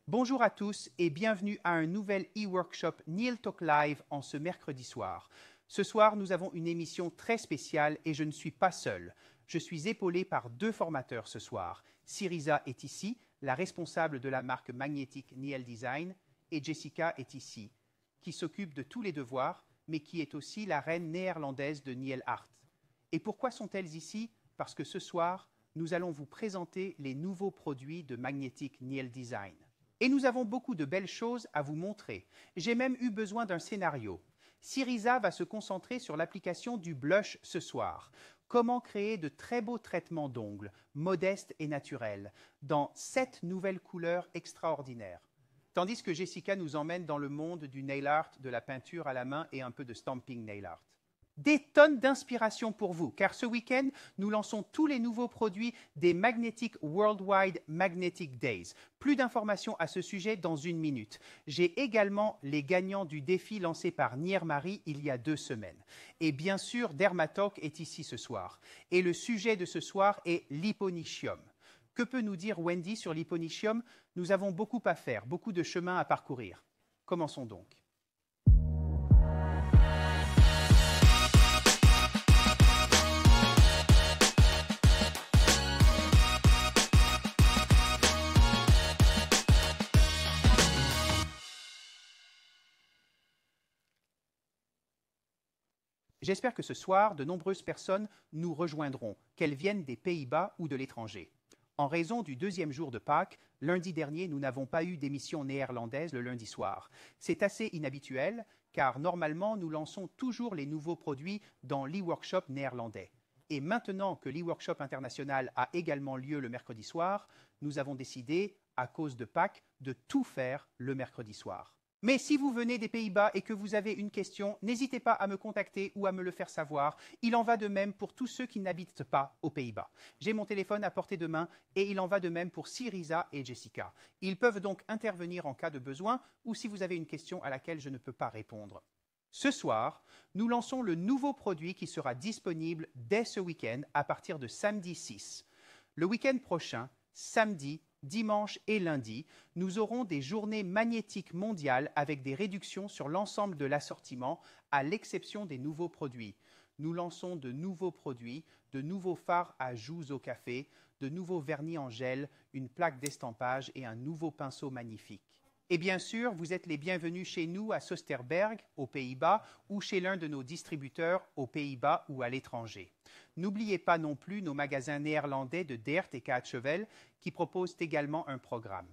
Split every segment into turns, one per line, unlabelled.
Bonjour à tous et bienvenue à un nouvel e-workshop Neil Talk Live en ce mercredi soir. Ce soir, nous avons une émission très spéciale et je ne suis pas seul. Je suis épaulé par deux formateurs ce soir. Syriza est ici, la responsable de la marque magnétique Neil Design, et Jessica est ici, qui s'occupe de tous les devoirs, mais qui est aussi la reine néerlandaise de Neil Art. Et pourquoi sont-elles ici? Parce que ce soir, nous allons vous présenter les nouveaux produits de magnétique Neil Design. Et nous avons beaucoup de belles choses à vous montrer. J'ai même eu besoin d'un scénario. Syriza va se concentrer sur l'application du blush ce soir. Comment créer de très beaux traitements d'ongles, modestes et naturels, dans 7 nouvelles couleurs extraordinaires. Tandis que Jessica nous emmène dans le monde du nail art, de la peinture à la main et un peu de stamping nail art. Des tonnes d'inspiration pour vous, car ce week-end, nous lançons tous les nouveaux produits des Magnetic Worldwide Magnetic Days. Plus d'informations à ce sujet dans une minute. J'ai également les gagnants du défi lancé par Nier Marie il y a 2 semaines. Et bien sûr, Dermatalk est ici ce soir. Et le sujet de ce soir est l'hyponychium. Que peut nous dire Wendy sur l'hyponychium? Nous avons beaucoup à faire, beaucoup de chemin à parcourir. Commençons donc. J'espère que ce soir, de nombreuses personnes nous rejoindront, qu'elles viennent des Pays-Bas ou de l'étranger. En raison du deuxième jour de Pâques, lundi dernier, nous n'avons pas eu d'émission néerlandaise le lundi soir. C'est assez inhabituel, car normalement, nous lançons toujours les nouveaux produits dans l'e-workshop néerlandais. Et maintenant que l'e-workshop international a également lieu le mercredi soir, nous avons décidé, à cause de Pâques, de tout faire le mercredi soir. Mais si vous venez des Pays-Bas et que vous avez une question, n'hésitez pas à me contacter ou à me le faire savoir. Il en va de même pour tous ceux qui n'habitent pas aux Pays-Bas. J'ai mon téléphone à portée de main et il en va de même pour Syriza et Jessica. Ils peuvent donc intervenir en cas de besoin ou si vous avez une question à laquelle je ne peux pas répondre. Ce soir, nous lançons le nouveau produit qui sera disponible dès ce week-end à partir de samedi 6. Le week-end prochain, samedi, dimanche et lundi, nous aurons des journées magnétiques mondiales avec des réductions sur l'ensemble de l'assortiment, à l'exception des nouveaux produits. Nous lançons de nouveaux produits, de nouveaux fards à joues au café, de nouveaux vernis en gel, une plaque d'estampage et un nouveau pinceau magnifique. Et bien sûr, vous êtes les bienvenus chez nous à Soesterberg, aux Pays-Bas, ou chez l'un de nos distributeurs aux Pays-Bas ou à l'étranger. N'oubliez pas non plus nos magasins néerlandais de Deert et Kaatsheuvel qui proposent également un programme.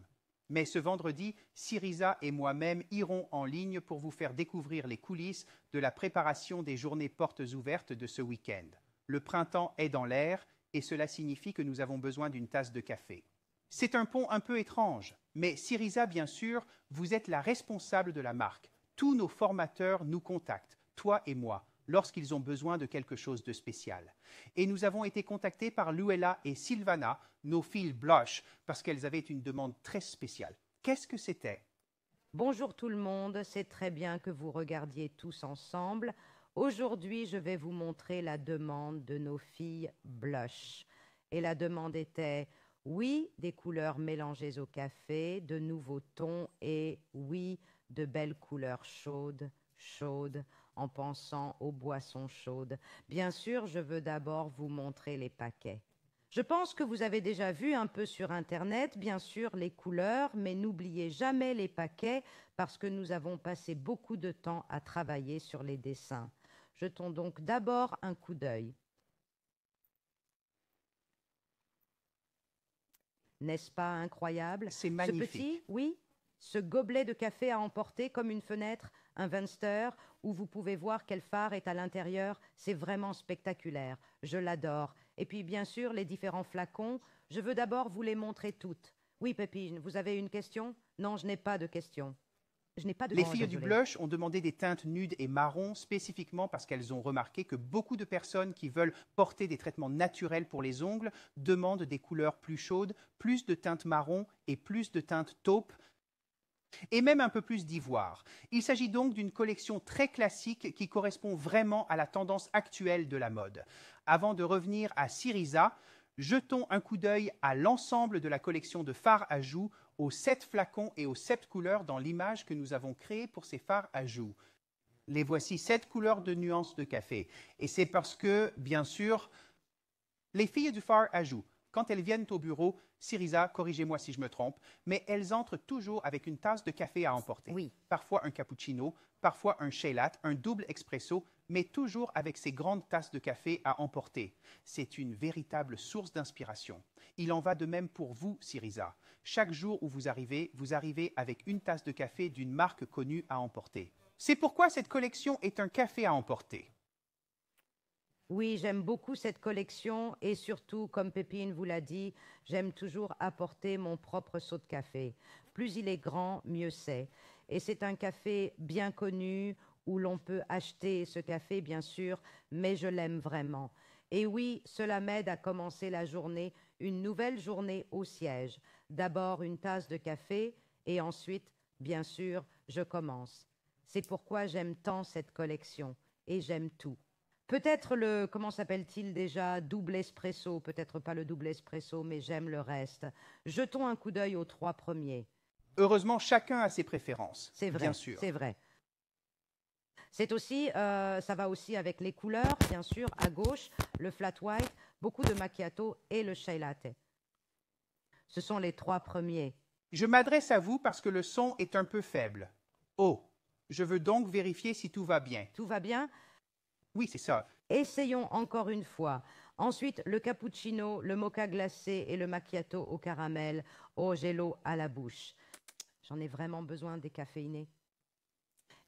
Mais ce vendredi, Syriza et moi-même irons en ligne pour vous faire découvrir les coulisses de la préparation des journées portes ouvertes de ce week-end. Le printemps est dans l'air et cela signifie que nous avons besoin d'une tasse de café. C'est un pont un peu étrange, mais Syriza, bien sûr, vous êtes la responsable de la marque. Tous nos formateurs nous contactent, toi et moi, lorsqu'ils ont besoin de quelque chose de spécial. Et nous avons été contactés par Luella et Sylvana, nos filles Blush, parce qu'elles avaient une demande très spéciale. Qu'est-ce que c'était?
Bonjour tout le monde, c'est très bien que vous regardiez tous ensemble. Aujourd'hui, je vais vous montrer la demande de nos filles Blush. Et la demande était, oui, des couleurs mélangées au café, de nouveaux tons et, oui, de belles couleurs chaudes, en pensant aux boissons chaudes. Bien sûr, je veux d'abord vous montrer les paquets. Je pense que vous avez déjà vu un peu sur Internet, bien sûr, les couleurs, mais n'oubliez jamais les paquets parce que nous avons passé beaucoup de temps à travailler sur les dessins. Jetons donc d'abord un coup d'œil. N'est-ce pas incroyable?
C'est
Ce
magnifique.
petit, oui, ce gobelet de café à emporter comme une fenêtre, un Venster, où vous pouvez voir quel phare est à l'intérieur, c'est vraiment spectaculaire. Je l'adore. Et puis, bien sûr, les différents flacons, je veux d'abord vous les montrer toutes. Oui, Pépine, vous avez une question? Non, je n'ai pas de question.
Les filles du blush ont demandé des teintes nudes et marron spécifiquement parce qu'elles ont remarqué que beaucoup de personnes qui veulent porter des traitements naturels pour les ongles demandent des couleurs plus chaudes, plus de teintes marron et plus de teintes taupe et même un peu plus d'ivoire. Il s'agit donc d'une collection très classique qui correspond vraiment à la tendance actuelle de la mode. Avant de revenir à Syriza, jetons un coup d'œil à l'ensemble de la collection de fards à joues aux 7 flacons et aux 7 couleurs dans l'image que nous avons créée pour ces fards à joues. Les voici 7 couleurs de nuances de café. Et c'est parce que, bien sûr, les filles du fard à joues, quand elles viennent au bureau, Syriza, corrigez-moi si je me trompe, mais elles entrent toujours avec une tasse de café à emporter.
Oui.
Parfois un cappuccino, parfois un chai latte, un double expresso, mais toujours avec ces grandes tasses de café à emporter. C'est une véritable source d'inspiration. Il en va de même pour vous, Syriza. Chaque jour où vous arrivez avec une tasse de café d'une marque connue à emporter. C'est pourquoi cette collection est un café à emporter.
Oui, j'aime beaucoup cette collection et surtout, comme Pépine vous l'a dit, j'aime toujours apporter mon propre seau de café. Plus il est grand, mieux c'est. Et c'est un café bien connu où l'on peut acheter ce café, bien sûr, mais je l'aime vraiment. Et oui, cela m'aide à commencer la journée, une nouvelle journée au siège. D'abord une tasse de café et ensuite, bien sûr, je commence. C'est pourquoi j'aime tant cette collection et j'aime tout. Peut-être le, comment s'appelle-t-il déjà, double espresso, peut-être pas le double espresso, mais j'aime le reste. Jetons un coup d'œil aux 3 premiers.
Heureusement, chacun a ses préférences.
C'est vrai,
bien sûr.
c'est vrai. C'est aussi, ça va aussi avec les couleurs, bien sûr, à gauche, le flat white, beaucoup de macchiato et le chai latte. Ce sont les 3 premiers.
Je m'adresse à vous parce que le son est un peu faible. Oh, je veux donc vérifier si tout va bien.
Tout va bien?
Oui, c'est ça.
Essayons encore une fois. Ensuite, le cappuccino, le mocha glacé et le macchiato au caramel. Oh, j'ai l'eau à la bouche. J'en ai vraiment besoin décaféiné.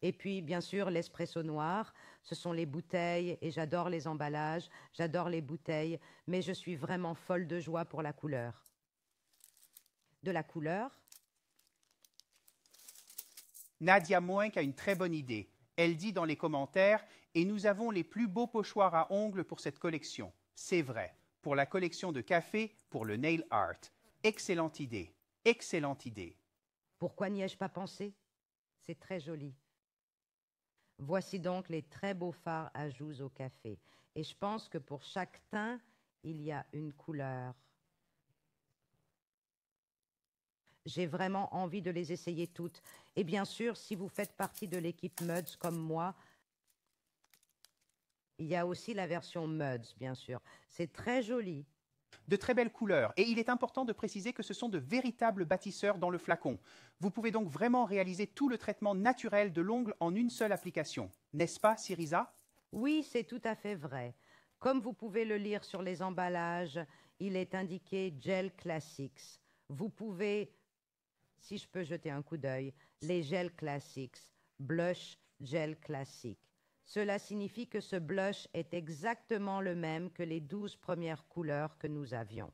Et puis, bien sûr, l'espresso noir. Ce sont les bouteilles et j'adore les emballages, j'adore les bouteilles, mais je suis vraiment folle de joie pour la couleur. De la couleur?
Nadia Moink a une très bonne idée. Elle dit dans les commentaires « Et nous avons les plus beaux pochoirs à ongles pour cette collection. » C'est vrai. Pour la collection de café, pour le nail art. Excellente idée. Excellente idée.
Pourquoi n'y ai-je pas pensé? C'est très joli. Voici donc les très beaux fards à joues au café. Et je pense que pour chaque teint, il y a une couleur. J'ai vraiment envie de les essayer toutes. Et bien sûr, si vous faites partie de l'équipe Muds comme moi, il y a aussi la version Muds, bien sûr. C'est très joli.
De très belles couleurs. Et il est important de préciser que ce sont de véritables bâtisseurs dans le flacon. Vous pouvez donc vraiment réaliser tout le traitement naturel de l'ongle en une seule application. N'est-ce pas, Syriza?
Oui, c'est tout à fait vrai. Comme vous pouvez le lire sur les emballages, il est indiqué Gel Classics. Vous pouvez, si je peux jeter un coup d'œil, les Gel Classics, Blush Gel Classic. Cela signifie que ce blush est exactement le même que les 12 premières couleurs que nous avions.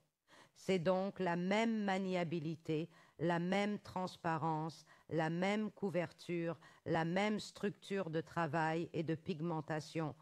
C'est donc la même maniabilité, la même transparence, la même couverture, la même structure de travail et de pigmentation,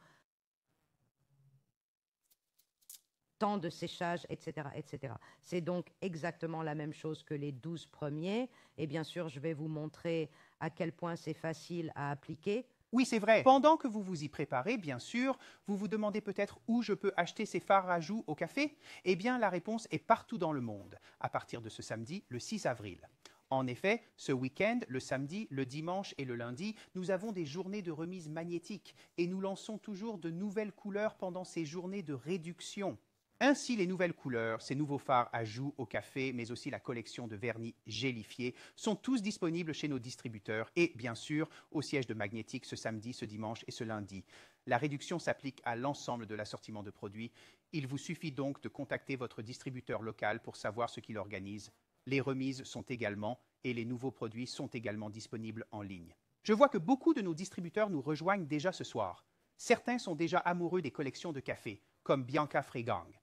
temps de séchage, etc., etc. C'est donc exactement la même chose que les 12 premiers. Et bien sûr, je vais vous montrer à quel point c'est facile à appliquer.
Oui, c'est vrai. Pendant que vous vous y préparez, bien sûr, vous vous demandez peut-être où je peux acheter ces fards à joues au café. Eh bien, la réponse est partout dans le monde, à partir de ce samedi, le 6 avril. En effet, ce week-end, le samedi, le dimanche et le lundi, nous avons des journées de remise magnétiques et nous lançons toujours de nouvelles couleurs pendant ces journées de réduction. Ainsi, les nouvelles couleurs, ces nouveaux fards à joues au café, mais aussi la collection de vernis gélifiés, sont tous disponibles chez nos distributeurs et, bien sûr, au siège de Magnétique ce samedi, ce dimanche et ce lundi. La réduction s'applique à l'ensemble de l'assortiment de produits. Il vous suffit donc de contacter votre distributeur local pour savoir ce qu'il organise. Les remises sont également et les nouveaux produits sont également disponibles en ligne. Je vois que beaucoup de nos distributeurs nous rejoignent déjà ce soir. Certains sont déjà amoureux des collections de café, comme Bianca Frégang.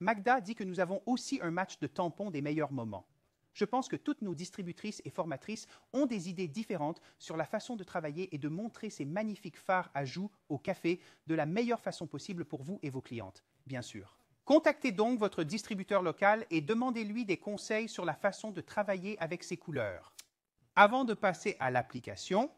Magda dit que nous avons aussi un match de tampons des meilleurs moments. Je pense que toutes nos distributrices et formatrices ont des idées différentes sur la façon de travailler et de montrer ces magnifiques fards à joues au café de la meilleure façon possible pour vous et vos clientes, bien sûr. Contactez donc votre distributeur local et demandez-lui des conseils sur la façon de travailler avec ces couleurs. Avant de passer à l'application,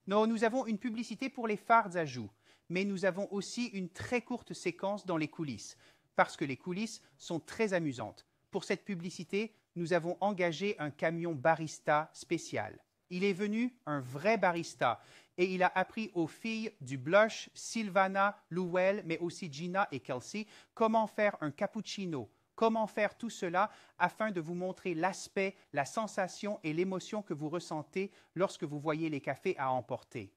nous avons une publicité pour les fards à joues, mais nous avons aussi une très courte séquence dans les coulisses, parce que les coulisses sont très amusantes. Pour cette publicité, nous avons engagé un camion barista spécial. Il est venu, un vrai barista, et il a appris aux filles du Blush, Sylvana, Luell, mais aussi Gina et Kelsey, comment faire un cappuccino, comment faire tout cela afin de vous montrer l'aspect, la sensation et l'émotion que vous ressentez lorsque vous voyez les cafés à emporter.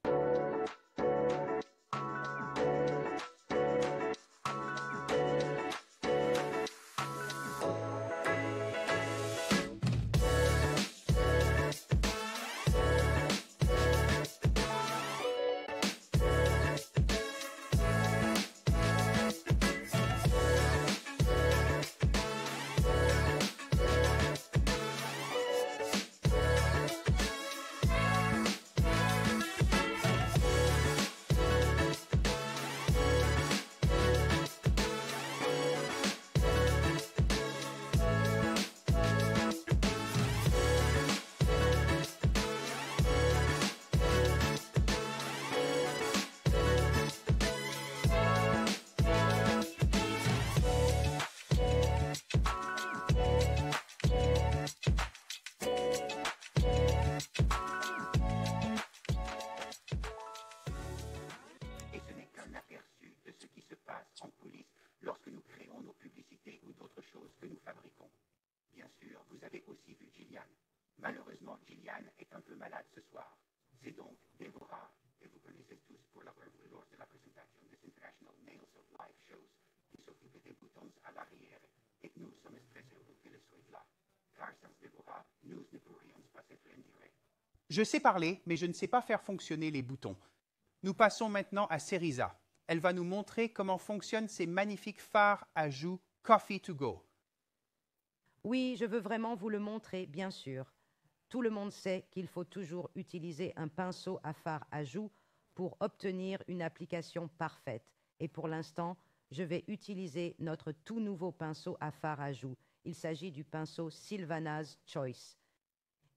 Et ce n'est qu'un aperçu de ce qui se passe en coulisses lorsque nous créons nos publicités ou d'autres choses que nous fabriquons. Bien sûr, vous avez aussi vu Gillian. Malheureusement, Gillian est un peu malade ce soir. C'est donc Deborah, que vous connaissez tous pour la preuve lors de la présentation des International Nails of Life Shows, qui s'occupe des boutons à l'arrière, et nous sommes très heureux qu'elle soit là. Car sans Deborah, nous ne pourrions pas être en direct. Je sais parler, mais je ne sais pas faire fonctionner les boutons. Nous passons maintenant à Seriza. Elle va nous montrer comment fonctionnent ces magnifiques fards à joues Coffee to Go.
Oui, je veux vraiment vous le montrer, bien sûr. Tout le monde sait qu'il faut toujours utiliser un pinceau à fard à joues pour obtenir une application parfaite. Et pour l'instant, je vais utiliser notre tout nouveau pinceau à fard à joues. Il s'agit du pinceau Sylvana's Choice.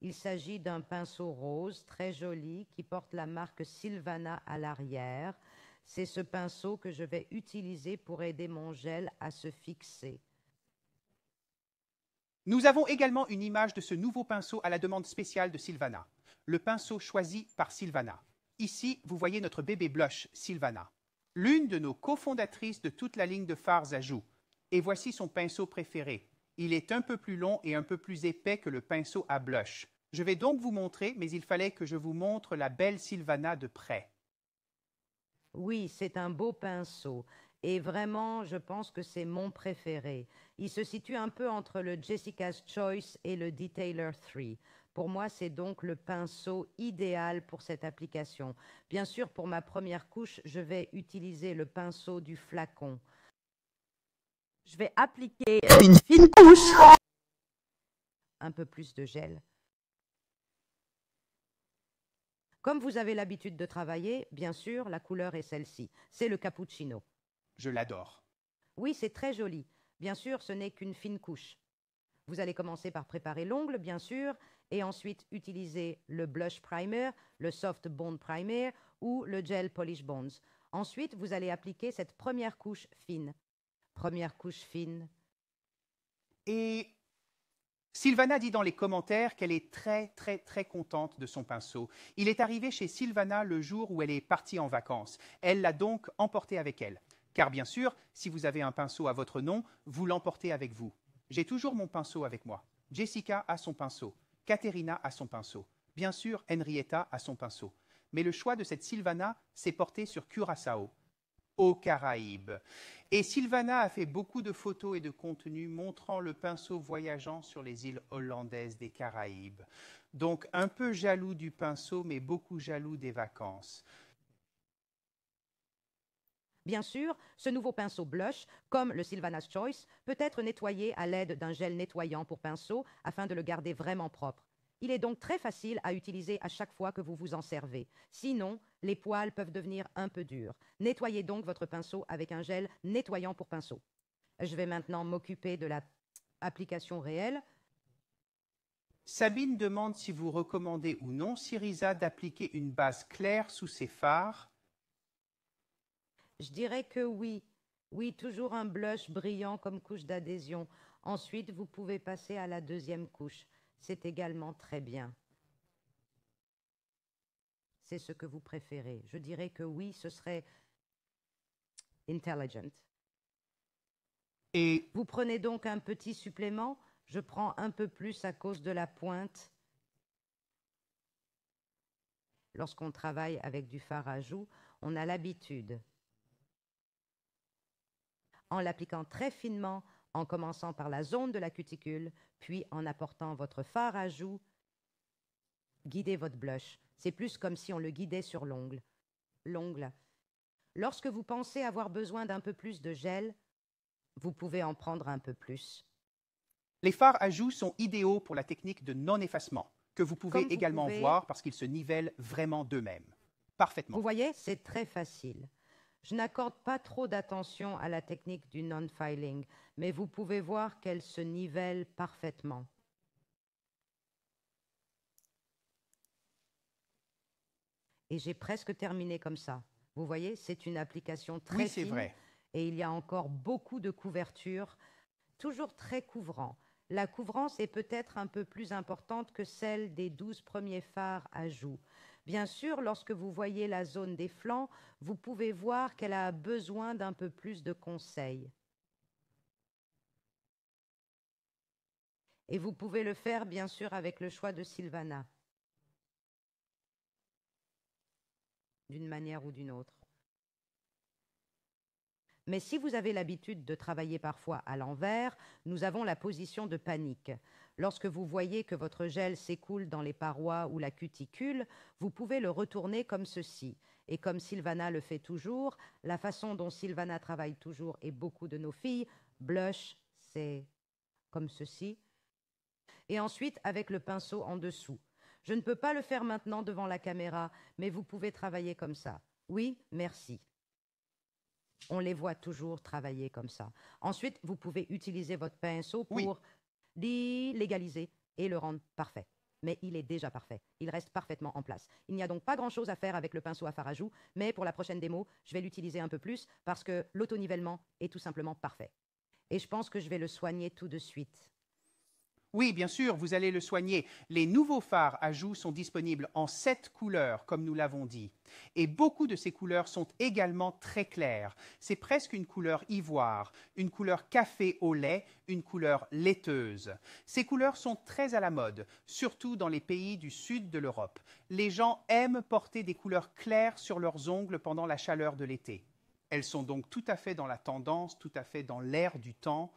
Il s'agit d'un pinceau rose très joli qui porte la marque Sylvana à l'arrière. C'est ce pinceau que je vais utiliser pour aider mon gel à se fixer.
Nous avons également une image de ce nouveau pinceau à la demande spéciale de Sylvana. Le pinceau choisi par Sylvana. Ici, vous voyez notre bébé blush, Sylvana. L'une de nos cofondatrices de toute la ligne de fards à joues. Et voici son pinceau préféré. Il est un peu plus long et un peu plus épais que le pinceau à blush. Je vais donc vous montrer, mais il fallait que je vous montre la belle Sylvana de près.
Oui, c'est un beau pinceau. Et vraiment, je pense que c'est mon préféré. Il se situe un peu entre le Jessica's Choice et le Detailer 3. Pour moi, c'est donc le pinceau idéal pour cette application. Bien sûr, pour ma première couche, je vais utiliser le pinceau du flacon. Je vais appliquer une fine couche. Un peu plus de gel. Comme vous avez l'habitude de travailler, bien sûr, la couleur est celle-ci. C'est le cappuccino.
Je l'adore.
Oui, c'est très joli. Bien sûr, ce n'est qu'une fine couche. Vous allez commencer par préparer l'ongle, bien sûr, et ensuite utiliser le blush primer, le soft bond primer ou le gel polish bonds. Ensuite, vous allez appliquer cette première couche fine. Première couche fine.
Et Sylvana dit dans les commentaires qu'elle est très contente de son pinceau. Il est arrivé chez Sylvana le jour où elle est partie en vacances. Elle l'a donc emporté avec elle. Car bien sûr, si vous avez un pinceau à votre nom, vous l'emportez avec vous. J'ai toujours mon pinceau avec moi. Jessica a son pinceau. Caterina a son pinceau. Bien sûr, Henrietta a son pinceau. Mais le choix de cette Sylvana s'est porté sur Curaçao, aux Caraïbes. Et Sylvana a fait beaucoup de photos et de contenus montrant le pinceau voyageant sur les îles hollandaises des Caraïbes. Donc un peu jaloux du pinceau, mais beaucoup jaloux des vacances.
Bien sûr, ce nouveau pinceau blush, comme le Sylvana's Choice, peut être nettoyé à l'aide d'un gel nettoyant pour pinceau afin de le garder vraiment propre. Il est donc très facile à utiliser à chaque fois que vous vous en servez. Sinon, les poils peuvent devenir un peu durs. Nettoyez donc votre pinceau avec un gel nettoyant pour pinceau. Je vais maintenant m'occuper de l'application réelle.
Sabine demande si vous recommandez ou non, Syriza, d'appliquer une base claire sous ses fards.
Je dirais que oui. Oui, toujours un blush brillant comme couche d'adhésion. Ensuite, vous pouvez passer à la deuxième couche. C'est également très bien. C'est ce que vous préférez. Je dirais que oui, ce serait intelligent.
Et
Vous prenez donc un petit supplément. Je prends un peu plus à cause de la pointe. Lorsqu'on travaille avec du fard à joues, on a l'habitude, en l'appliquant très finement, en commençant par la zone de la cuticule, puis en apportant votre fard à joues, guidez votre blush. C'est plus comme si on le guidait sur l'ongle. Lorsque vous pensez avoir besoin d'un peu plus de gel, vous pouvez en prendre un peu plus.
les fards à joues sont idéaux pour la technique de non-effacement, que vous pouvez
Comme vous
également
pouvez-
voir parce qu'ils se nivellent vraiment d'eux-mêmes. Parfaitement.
Vous voyez, c'est très facile. Je n'accorde pas trop d'attention à la technique du non-filing, mais vous pouvez voir qu'elle se nivelle parfaitement. Et j'ai presque terminé comme ça. Vous voyez, c'est une application très
Oui, c'est
fine
vrai.
et il y a encore beaucoup de couverture, toujours très couvrant. La couvrance est peut-être un peu plus importante que celle des 12 premiers fards à joues. Bien sûr, lorsque vous voyez la zone des flancs, vous pouvez voir qu'elle a besoin d'un peu plus de conseils. Et vous pouvez le faire, bien sûr, avec le choix de Sylvana, d'une manière ou d'une autre. Mais si vous avez l'habitude de travailler parfois à l'envers, nous avons la position de panique. Lorsque vous voyez que votre gel s'écoule dans les parois ou la cuticule, vous pouvez le retourner comme ceci. Et comme Sylvana le fait toujours, la façon dont Sylvana travaille toujours et beaucoup de nos filles, blush, c'est comme ceci. Et ensuite avec le pinceau en dessous. Je ne peux pas le faire maintenant devant la caméra, mais vous pouvez travailler comme ça. Oui, merci. On les voit toujours travailler comme ça. Ensuite, vous pouvez utiliser votre pinceau
Oui.
pour l'égaliser et le rendre parfait. Mais il est déjà parfait. Il reste parfaitement en place. Il n'y a donc pas grand-chose à faire avec le pinceau à fard à joues, mais pour la prochaine démo, je vais l'utiliser un peu plus parce que l'autonivellement est tout simplement parfait. Et je pense que je vais le soigner tout de suite.
Oui, bien sûr, vous allez le soigner. Les nouveaux fards à joues sont disponibles en 7 couleurs, comme nous l'avons dit. Et beaucoup de ces couleurs sont également très claires. C'est presque une couleur ivoire, une couleur café au lait, une couleur laiteuse. Ces couleurs sont très à la mode, surtout dans les pays du sud de l'Europe. Les gens aiment porter des couleurs claires sur leurs ongles pendant la chaleur de l'été. Elles sont donc tout à fait dans la tendance, tout à fait dans l'air du temps.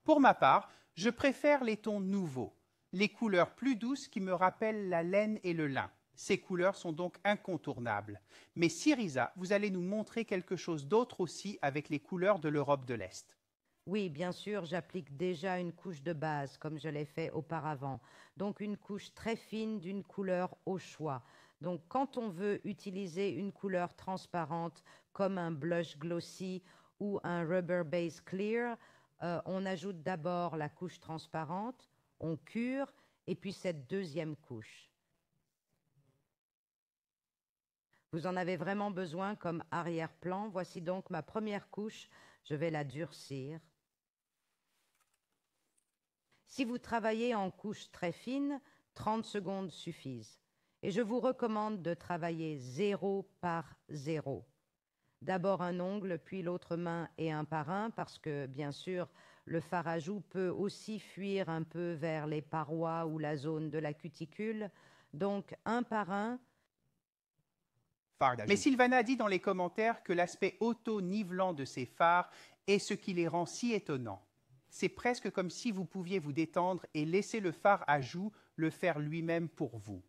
Pour ma part, je préfère les tons nouveaux, les couleurs plus douces qui me rappellent la laine et le lin. Ces couleurs sont donc incontournables. Mais Syriza, vous allez nous montrer quelque chose d'autre aussi avec les couleurs de l'Europe de l'Est.
Oui, bien sûr, j'applique déjà une couche de base, comme je l'ai fait auparavant. Donc une couche très fine d'une couleur au choix. Donc quand on veut utiliser une couleur transparente comme un blush glossy ou un rubber base clear, on ajoute d'abord la couche transparente, on cure, et puis cette deuxième couche. Vous en avez vraiment besoin comme arrière-plan. Voici donc ma première couche. Je vais la durcir. Si vous travaillez en couche très fine, 30 secondes suffisent. Et je vous recommande de travailler 0 par 0. D'abord un ongle, puis l'autre main et un par un, parce que, bien sûr, le fard à joues peut aussi fuir un peu vers les parois ou la zone de la cuticule. Donc, un par un.
Mais Sylvana dit dans les commentaires que l'aspect auto-nivelant de ces fards est ce qui les rend si étonnants. C'est presque comme si vous pouviez vous détendre et laisser le fard à joues le faire lui-même pour vous.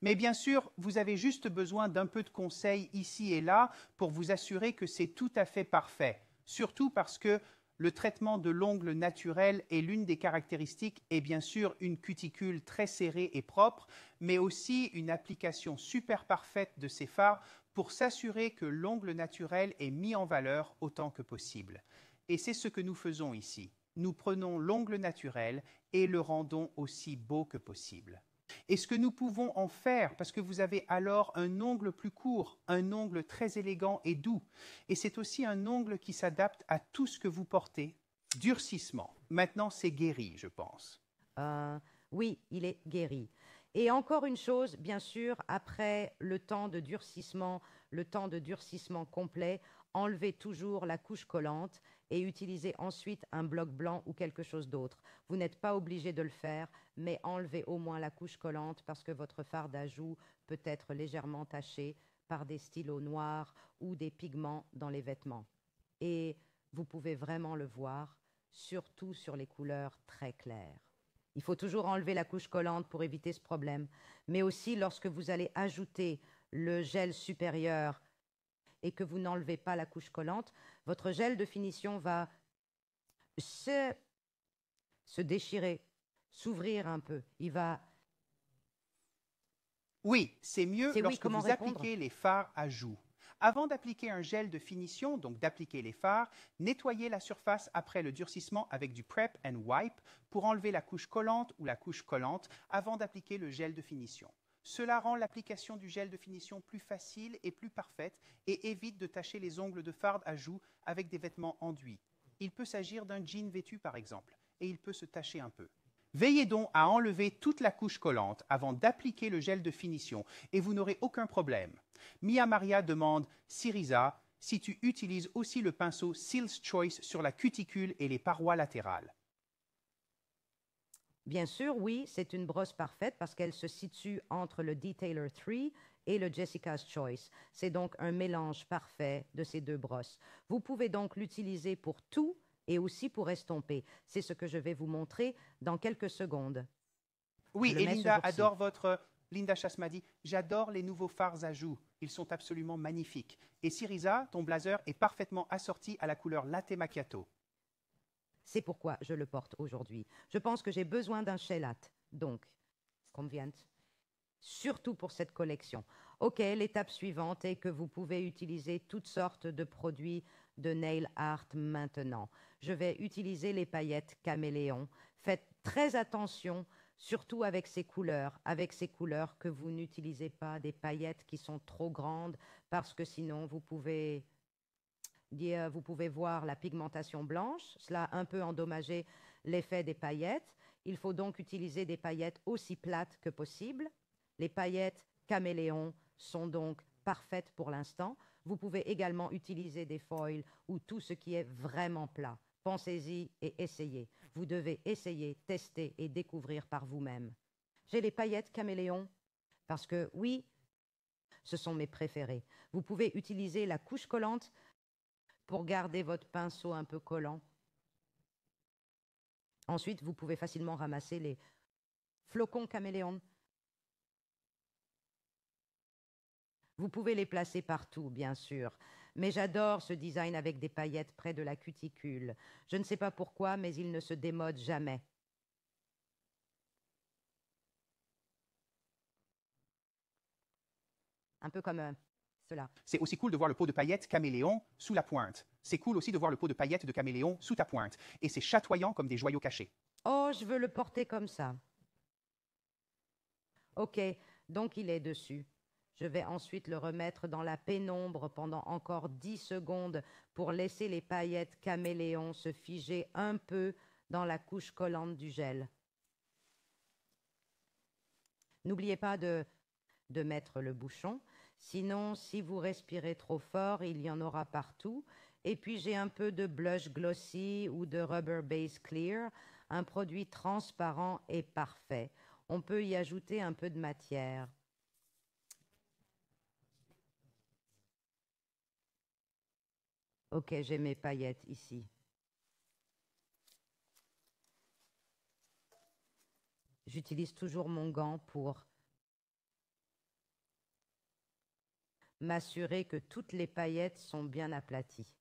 Mais bien sûr, vous avez juste besoin d'un peu de conseils ici et là pour vous assurer que c'est tout à fait parfait, surtout parce que le traitement de l'ongle naturel est l'une des caractéristiques et bien sûr une cuticule très serrée et propre, mais aussi une application super parfaite de ces fards pour s'assurer que l'ongle naturel est mis en valeur autant que possible. Et c'est ce que nous faisons ici. Nous prenons l'ongle naturel et le rendons aussi beau que possible. Et ce que nous pouvons en faire, parce que vous avez alors un ongle plus court, un ongle très élégant et doux. Et c'est aussi un ongle qui s'adapte à tout ce que vous portez. Durcissement, Maintenant, c'est guéri, je pense.
Oui, il est guéri. Et encore une chose, bien sûr, après le temps de durcissement complet, enlevez toujours la couche collante et utilisez ensuite un bloc blanc ou quelque chose d'autre. Vous n'êtes pas obligé de le faire, mais enlevez au moins la couche collante parce que votre fard à joues peut être légèrement taché par des stylos noirs ou des pigments dans les vêtements. Et vous pouvez vraiment le voir, surtout sur les couleurs très claires. Il faut toujours enlever la couche collante pour éviter ce problème, mais aussi lorsque vous allez ajouter le gel supérieur et que vous n'enlevez pas la couche collante, votre gel de finition va se déchirer, s'ouvrir un peu. Il va...
Oui, c'est mieux
C'est oui,
lorsque
comment
vous
répondre?
appliquez les fards à joues. Avant d'appliquer un gel de finition, donc d'appliquer les fards, nettoyez la surface après le durcissement avec du Prep and Wipe pour enlever la couche collante ou la couche collante avant d'appliquer le gel de finition. Cela rend l'application du gel de finition plus facile et plus parfaite et évite de tacher les ongles de fard à joues avec des vêtements enduits. Il peut s'agir d'un jean vêtu par exemple, et il peut se tacher un peu. Veillez donc à enlever toute la couche collante avant d'appliquer le gel de finition et vous n'aurez aucun problème. Mia Maria demande « Syriza, si tu utilises aussi le pinceau Seal's Choice sur la cuticule et les parois latérales. »
Bien sûr, oui, c'est une brosse parfaite parce qu'elle se situe entre le Detailer 3 et le Jessica's Choice. C'est donc un mélange parfait de ces deux brosses. Vous pouvez donc l'utiliser pour tout et aussi pour estomper. C'est ce que je vais vous montrer dans quelques secondes.
Oui, et Linda adore votre... Linda Chasmadi, j'adore les nouveaux fards à joues. Ils sont absolument magnifiques. Et Syriza, ton blazer est parfaitement assorti à la couleur latte macchiato.
C'est pourquoi je le porte aujourd'hui. Je pense que j'ai besoin d'un shellac. Donc, convient. Surtout pour cette collection. Ok, l'étape suivante est que vous pouvez utiliser toutes sortes de produits de nail art maintenant. Je vais utiliser les paillettes caméléon. Faites très attention, surtout avec ces couleurs que vous n'utilisez pas des paillettes qui sont trop grandes parce que sinon vous pouvez voir la pigmentation blanche. Cela a un peu endommagé l'effet des paillettes. Il faut donc utiliser des paillettes aussi plates que possible. Les paillettes caméléon sont donc parfaites pour l'instant. Vous pouvez également utiliser des foils ou tout ce qui est vraiment plat. Pensez-y et essayez. Vous devez essayer, tester et découvrir par vous-même. J'ai les paillettes caméléon parce que, oui, ce sont mes préférés. Vous pouvez utiliser la couche collante pour garder votre pinceau un peu collant. Ensuite, vous pouvez facilement ramasser les flocons caméléon. Vous pouvez les placer partout, bien sûr, mais j'adore ce design avec des paillettes près de la cuticule. Je ne sais pas pourquoi, mais il ne se démode jamais. Un peu comme cela.
C'est aussi cool de voir le pot de paillettes caméléon sous la pointe. C'est cool aussi de voir le pot de paillettes de caméléon sous ta pointe. Et c'est chatoyant comme des joyaux cachés.
Oh, je veux le porter comme ça. Ok, donc il est dessus. Je vais ensuite le remettre dans la pénombre pendant encore 10 secondes pour laisser les paillettes caméléon se figer un peu dans la couche collante du gel. N'oubliez pas de mettre le bouchon. Sinon, si vous respirez trop fort, il y en aura partout. Et puis, j'ai un peu de blush glossy ou de Rubber Base Clear, un produit transparent et parfait. On peut y ajouter un peu de matière. Ok, j'ai mes paillettes ici. J'utilise toujours mon gant pour m'assurer que toutes les paillettes sont bien aplaties.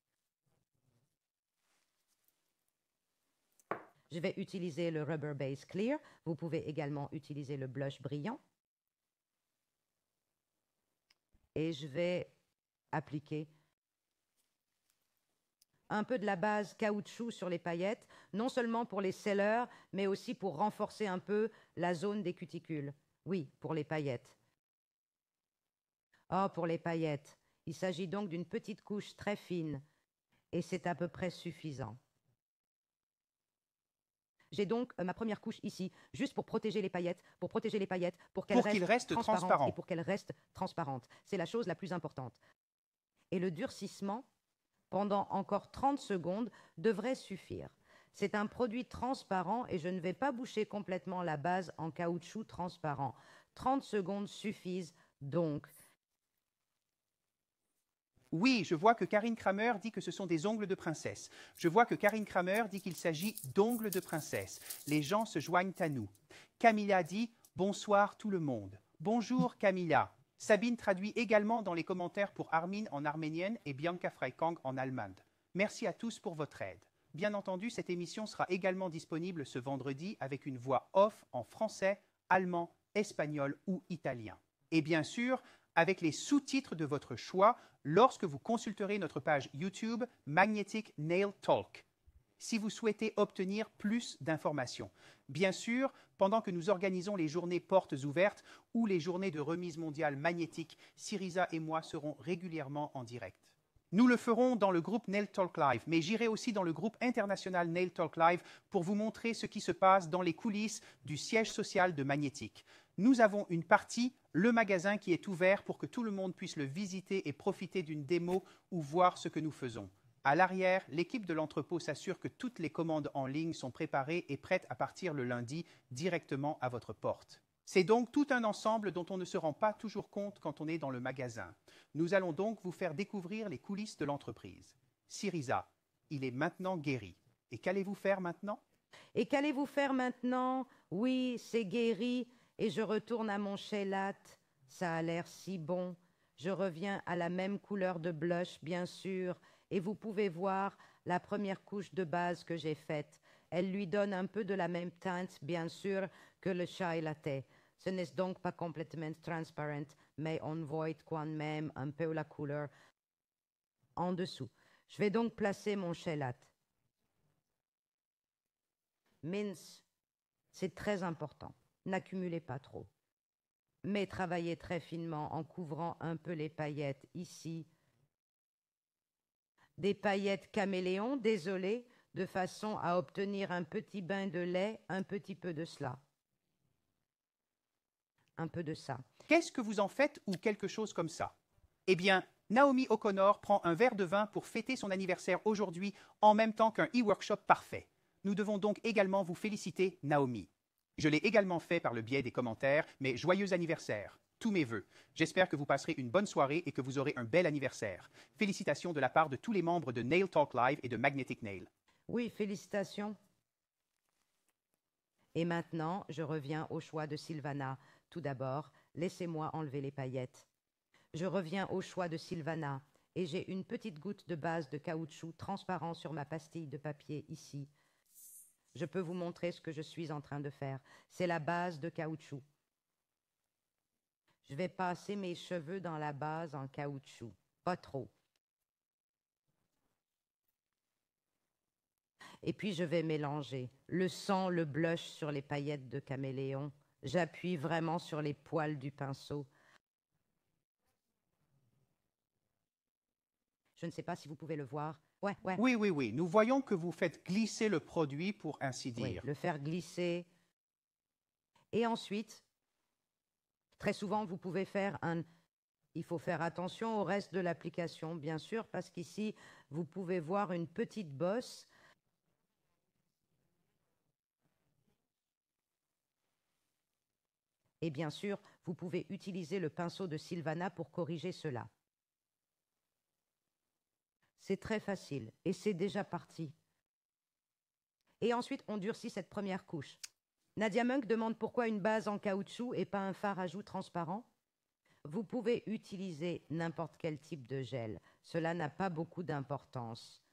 Je vais utiliser le Rubber Base Clear. Vous pouvez également utiliser le blush brillant. Et je vais appliquer un peu de la base caoutchouc sur les paillettes, non seulement pour les sellers, mais aussi pour renforcer un peu la zone des cuticules. Oui, pour les paillettes. Oh, pour les paillettes. Il s'agit donc d'une petite couche très fine et c'est à peu près suffisant. J'ai donc ma première couche ici, juste pour protéger les paillettes, pour
qu'ils restent transparents.
et pour qu'elles restent transparentes. C'est la chose la plus importante. Et le durcissement, pendant encore 30 secondes, devrait suffire. C'est un produit transparent et je ne vais pas boucher complètement la base en caoutchouc transparent. 30 secondes suffisent donc.
Oui, je vois que Karine Kramer dit que ce sont des ongles de princesse. Je vois que Karine Kramer dit qu'il s'agit d'ongles de princesse. Les gens se joignent à nous. Camilla dit « Bonsoir tout le monde ». Bonjour Camilla. Sabine traduit également dans les commentaires pour Armin en arménienne et Bianca Freikang en allemande. Merci à tous pour votre aide. Bien entendu, cette émission sera également disponible ce vendredi avec une voix off en français, allemand, espagnol ou italien. Et bien sûr, avec les sous-titres de votre choix lorsque vous consulterez notre page YouTube Magnetic Nail Talk. Si vous souhaitez obtenir plus d'informations. Bien sûr, pendant que nous organisons les journées portes ouvertes ou les journées de remise mondiale magnétique, Syriza et moi serons régulièrement en direct. Nous le ferons dans le groupe Nail Talk Live, mais j'irai aussi dans le groupe international Nail Talk Live pour vous montrer ce qui se passe dans les coulisses du siège social de Magnétique. Nous avons une partie, le magasin, qui est ouvert pour que tout le monde puisse le visiter et profiter d'une démo ou voir ce que nous faisons. À l'arrière, l'équipe de l'entrepôt s'assure que toutes les commandes en ligne sont préparées et prêtes à partir le lundi directement à votre porte. C'est donc tout un ensemble dont on ne se rend pas toujours compte quand on est dans le magasin. Nous allons donc vous faire découvrir les coulisses de l'entreprise. Syriza, il est maintenant guéri. Et qu'allez-vous faire maintenant?
Oui, c'est guéri et je retourne à mon shellac. Ça a l'air si bon. Je reviens à la même couleur de blush, bien sûr, et vous pouvez voir la première couche de base que j'ai faite. Elle lui donne un peu de la même teinte, bien sûr, que le chai latte. Ce n'est donc pas complètement transparent, mais on voit quand même un peu la couleur en dessous. Je vais donc placer mon shellac. Mince, c'est très important. N'accumulez pas trop. Mais travaillez très finement en couvrant un peu les paillettes ici. Des paillettes caméléon, désolé, de façon à obtenir un petit bain de lait, un petit peu de cela. Un peu de ça.
Qu'est-ce que vous en faites ou quelque chose comme ça? Eh bien, Naomi O'Connor prend un verre de vin pour fêter son anniversaire aujourd'hui en même temps qu'un e-workshop parfait. Nous devons donc également vous féliciter, Naomi. Je l'ai également fait par le biais des commentaires, mais joyeux anniversaire. Tous mes vœux. J'espère que vous passerez une bonne soirée et que vous aurez un bel anniversaire. Félicitations de la part de tous les membres de Nail Talk Live et de Magnetic Nail.
Oui, félicitations. Et maintenant, je reviens au choix de Sylvana. Tout d'abord, laissez-moi enlever les paillettes. Je reviens au choix de Sylvana et j'ai une petite goutte de base de caoutchouc transparent sur ma pastille de papier ici. Je peux vous montrer ce que je suis en train de faire. C'est la base de caoutchouc. Je vais passer mes cheveux dans la base en caoutchouc. Pas trop. Et puis je vais mélanger le sang, le blush sur les paillettes de caméléon. J'appuie vraiment sur les poils du pinceau. Je ne sais pas si vous pouvez le voir. Ouais.
Oui. Nous voyons que vous faites glisser le produit, pour ainsi dire.
Oui, le faire glisser. Et ensuite, très souvent, vous pouvez faire un... Il faut faire attention au reste de l'application, bien sûr, parce qu'ici, vous pouvez voir une petite bosse. Et bien sûr, vous pouvez utiliser le pinceau de Sylvana pour corriger cela. C'est très facile et c'est déjà parti. Et ensuite, on durcit cette première couche. Nadia Monk demande pourquoi une base en caoutchouc et pas un fard à joues transparent. Vous pouvez utiliser n'importe quel type de gel. Cela n'a pas beaucoup d'importance.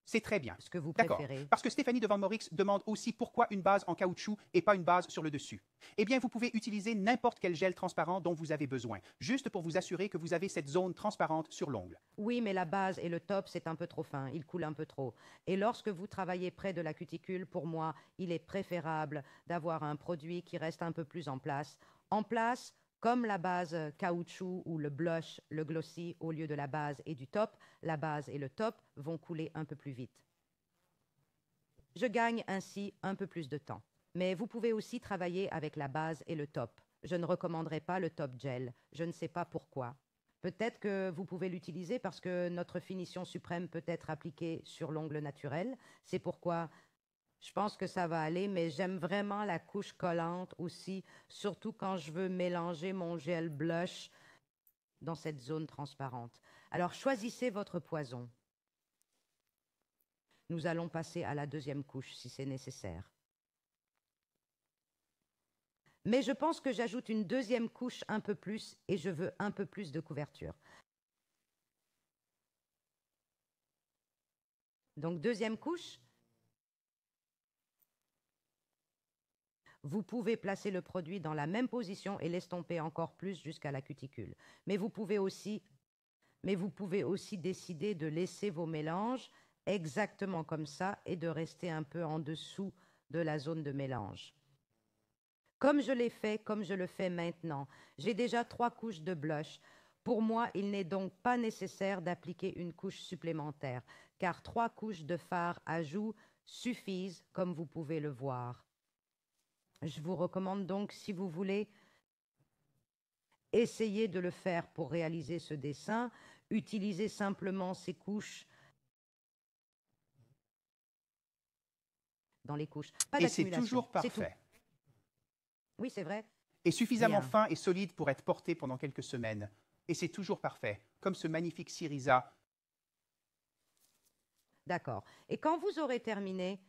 C'est très bien.
Ce que vous
D'accord.
préférez.
Parce que Stéphanie de Van Morix demande aussi pourquoi une base en caoutchouc et pas une base sur le dessus. Eh bien, vous pouvez utiliser n'importe quel gel transparent dont vous avez besoin, juste pour vous assurer que vous avez cette zone transparente sur l'ongle.
Oui, mais la base et le top, c'est un peu trop fin, il coule un peu trop. Et lorsque vous travaillez près de la cuticule, pour moi, il est préférable d'avoir un produit qui reste un peu plus en place. En place, comme la base caoutchouc ou le blush, le glossy, au lieu de la base et du top, la base et le top vont couler un peu plus vite. Je gagne ainsi un peu plus de temps. Mais vous pouvez aussi travailler avec la base et le top. Je ne recommanderais pas le top gel. Je ne sais pas pourquoi. Peut-être que vous pouvez l'utiliser parce que notre finition suprême peut être appliquée sur l'ongle naturel. C'est pourquoi je pense que ça va aller, mais j'aime vraiment la couche collante aussi, surtout quand je veux mélanger mon gel blush dans cette zone transparente. Alors choisissez votre poison. Nous allons passer à la deuxième couche si c'est nécessaire. Mais je pense que j'ajoute une deuxième couche un peu plus et je veux un peu plus de couverture. Donc deuxième couche. Vous pouvez placer le produit dans la même position et l'estomper encore plus jusqu'à la cuticule. Mais vous pouvez aussi décider de laisser vos mélanges exactement comme ça et de rester un peu en dessous de la zone de mélange. Comme je l'ai fait, comme je le fais maintenant, j'ai déjà 3 couches de blush. Pour moi, il n'est donc pas nécessaire d'appliquer une couche supplémentaire, car 3 couches de fard à joues suffisent, comme vous pouvez le voir. Je vous recommande donc, si vous voulez essayer de le faire pour réaliser ce dessin, utilisez simplement ces couches dans les couches. Pas
Et c'est
d'accumulation.
toujours parfait.
Oui, c'est vrai.
Et suffisamment
Bien.
fin et solide pour être porté pendant quelques semaines. Et c'est toujours parfait, comme ce magnifique Syriza.
D'accord. Et quand vous aurez terminé,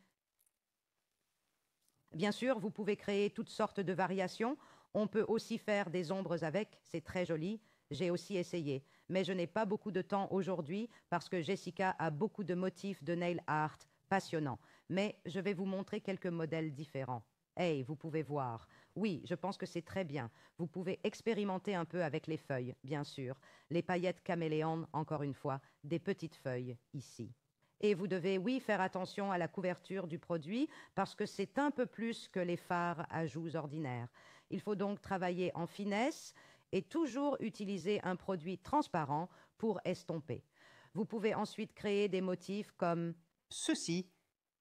bien sûr, vous pouvez créer toutes sortes de variations. On peut aussi faire des ombres avec, c'est très joli. J'ai aussi essayé. Mais je n'ai pas beaucoup de temps aujourd'hui parce que Jessica a beaucoup de motifs de nail art passionnants. Mais je vais vous montrer quelques modèles différents. Hey, vous pouvez voir. Oui, je pense que c'est très bien. Vous pouvez expérimenter un peu avec les feuilles, bien sûr. Les paillettes caméléons, encore une fois, des petites feuilles, ici. Et vous devez, oui, faire attention à la couverture du produit parce que c'est un peu plus que les fards à joues ordinaires. Il faut donc travailler en finesse et toujours utiliser un produit transparent pour estomper. Vous pouvez ensuite créer des motifs comme
Ceci,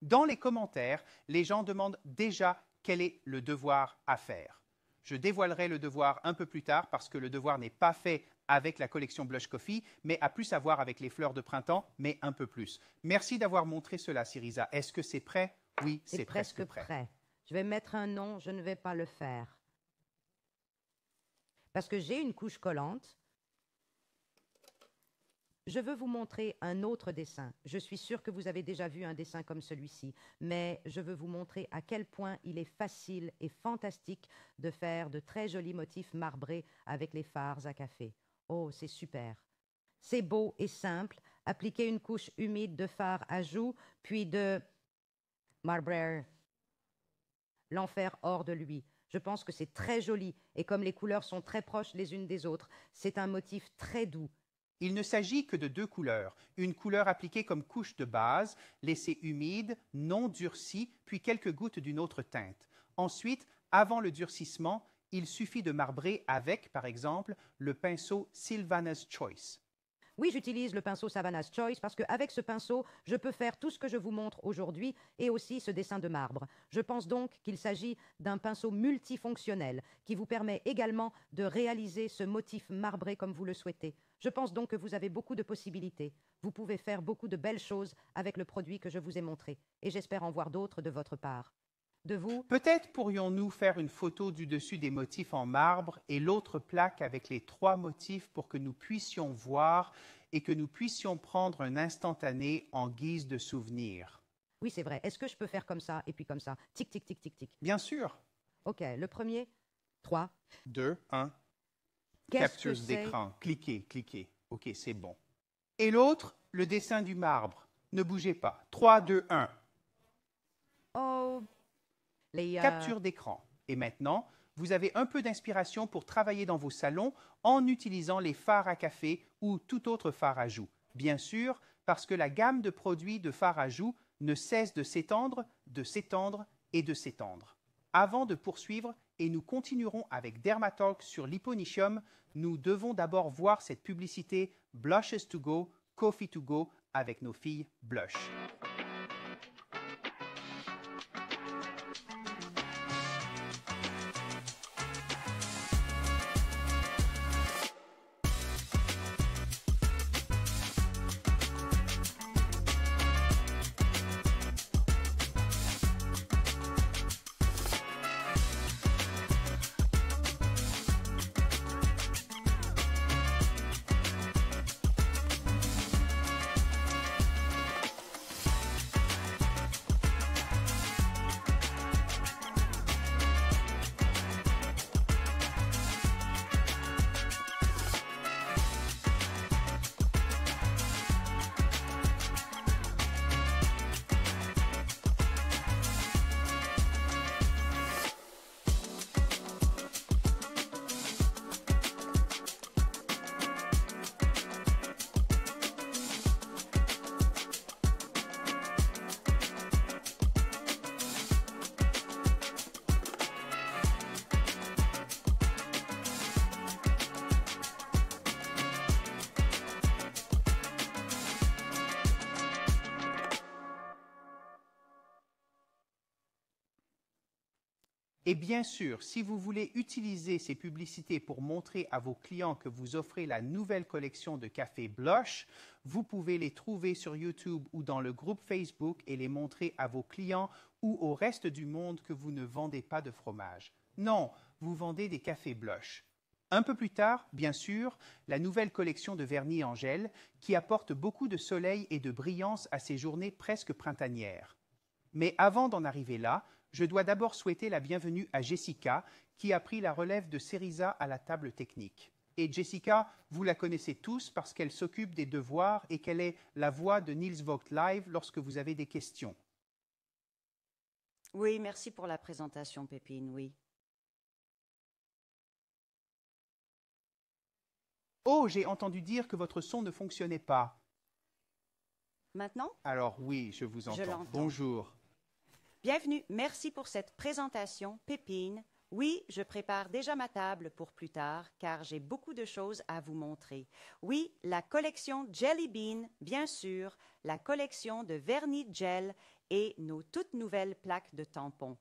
dans les commentaires, les gens demandent déjà quel est le devoir à faire. Je dévoilerai le devoir un peu plus tard parce que le devoir n'est pas fait avec la collection Blush Coffee, mais a plus à voir avec les fleurs de printemps, mais un peu plus. Merci d'avoir montré cela, Syriza. Est-ce que c'est prêt? Oui, c'est presque prêt.
Je vais mettre un nom, je ne vais pas le faire. Parce que j'ai une couche collante. Je veux vous montrer un autre dessin. Je suis sûre que vous avez déjà vu un dessin comme celui-ci, mais je veux vous montrer à quel point il est facile et fantastique de faire de très jolis motifs marbrés avec les fards à café. Oh, c'est super. C'est beau et simple. Appliquez une couche humide de fard à joues, puis de marbre. L'enfer hors de lui. Je pense que c'est très joli, et comme les couleurs sont très proches les unes des autres, c'est un motif très doux.
Il ne s'agit que de 2 couleurs. Une couleur appliquée comme couche de base, laissée humide, non durcie, puis quelques gouttes d'une autre teinte. Ensuite, avant le durcissement, il suffit de marbrer avec, par exemple, le pinceau Sylvanas Choice.
Oui, j'utilise le pinceau Savannah's Choice parce qu'avec ce pinceau, je peux faire tout ce que je vous montre aujourd'hui et aussi ce dessin de marbre. Je pense donc qu'il s'agit d'un pinceau multifonctionnel qui vous permet également de réaliser ce motif marbré comme vous le souhaitez. Je pense donc que vous avez beaucoup de possibilités. Vous pouvez faire beaucoup de belles choses avec le produit que je vous ai montré et j'espère en voir d'autres de votre part. De vous,
Peut-être pourrions-nous faire une photo du dessus des motifs en marbre et l'autre plaque avec les 3 motifs pour que nous puissions voir et que nous puissions prendre un instantané en guise de souvenir.
oui, c'est vrai. Est-ce que je peux faire comme ça et puis comme ça? Tic, tic, tic, tic, tic.
Bien sûr.
OK, le premier, 3.
2, 1.
Qu'est-ce que
Captures
c'est?
d'écran. Cliquez, cliquez. OK, c'est bon. Et l'autre, le dessin du marbre. Ne bougez pas. 3, 2, 1.
Oh, les...
Capture d'écran. Et maintenant, vous avez un peu d'inspiration pour travailler dans vos salons en utilisant les fards à café ou tout autre fard à joues. Bien sûr, parce que la gamme de produits de fard à joues ne cesse de s'étendre, de s'étendre et de s'étendre. Avant de poursuivre, et nous continuerons avec Dermatalk sur l'hyponychium, nous devons d'abord voir cette publicité Blushes to go, Coffee to go avec nos filles Blush. Et bien sûr, si vous voulez utiliser ces publicités pour montrer à vos clients que vous offrez la nouvelle collection de café Blush, vous pouvez les trouver sur YouTube ou dans le groupe Facebook et les montrer à vos clients ou au reste du monde que vous ne vendez pas de fromage. Non, vous vendez des cafés Blush. Un peu plus tard, bien sûr, la nouvelle collection de vernis en gel qui apporte beaucoup de soleil et de brillance à ces journées presque printanières. Mais avant d'en arriver là, je dois d'abord souhaiter la bienvenue à Jessica, qui a pris la relève de Seriza à la table technique. Et Jessica, vous la connaissez tous parce qu'elle s'occupe des devoirs et qu'elle est la voix de Niels Vogt Live lorsque vous avez des questions.
Oui, merci pour la présentation, Pépine, oui.
Oh, j'ai entendu dire que votre son ne fonctionnait pas.
Maintenant?
Alors oui, je vous entends.
l'entends.
Bonjour.
Bienvenue, merci pour cette présentation, Pépine. Oui, je prépare déjà ma table pour plus tard, car j'ai beaucoup de choses à vous montrer. Oui, la collection Jelly Bean, bien sûr, la collection de vernis gel et nos toutes nouvelles plaques de tampons.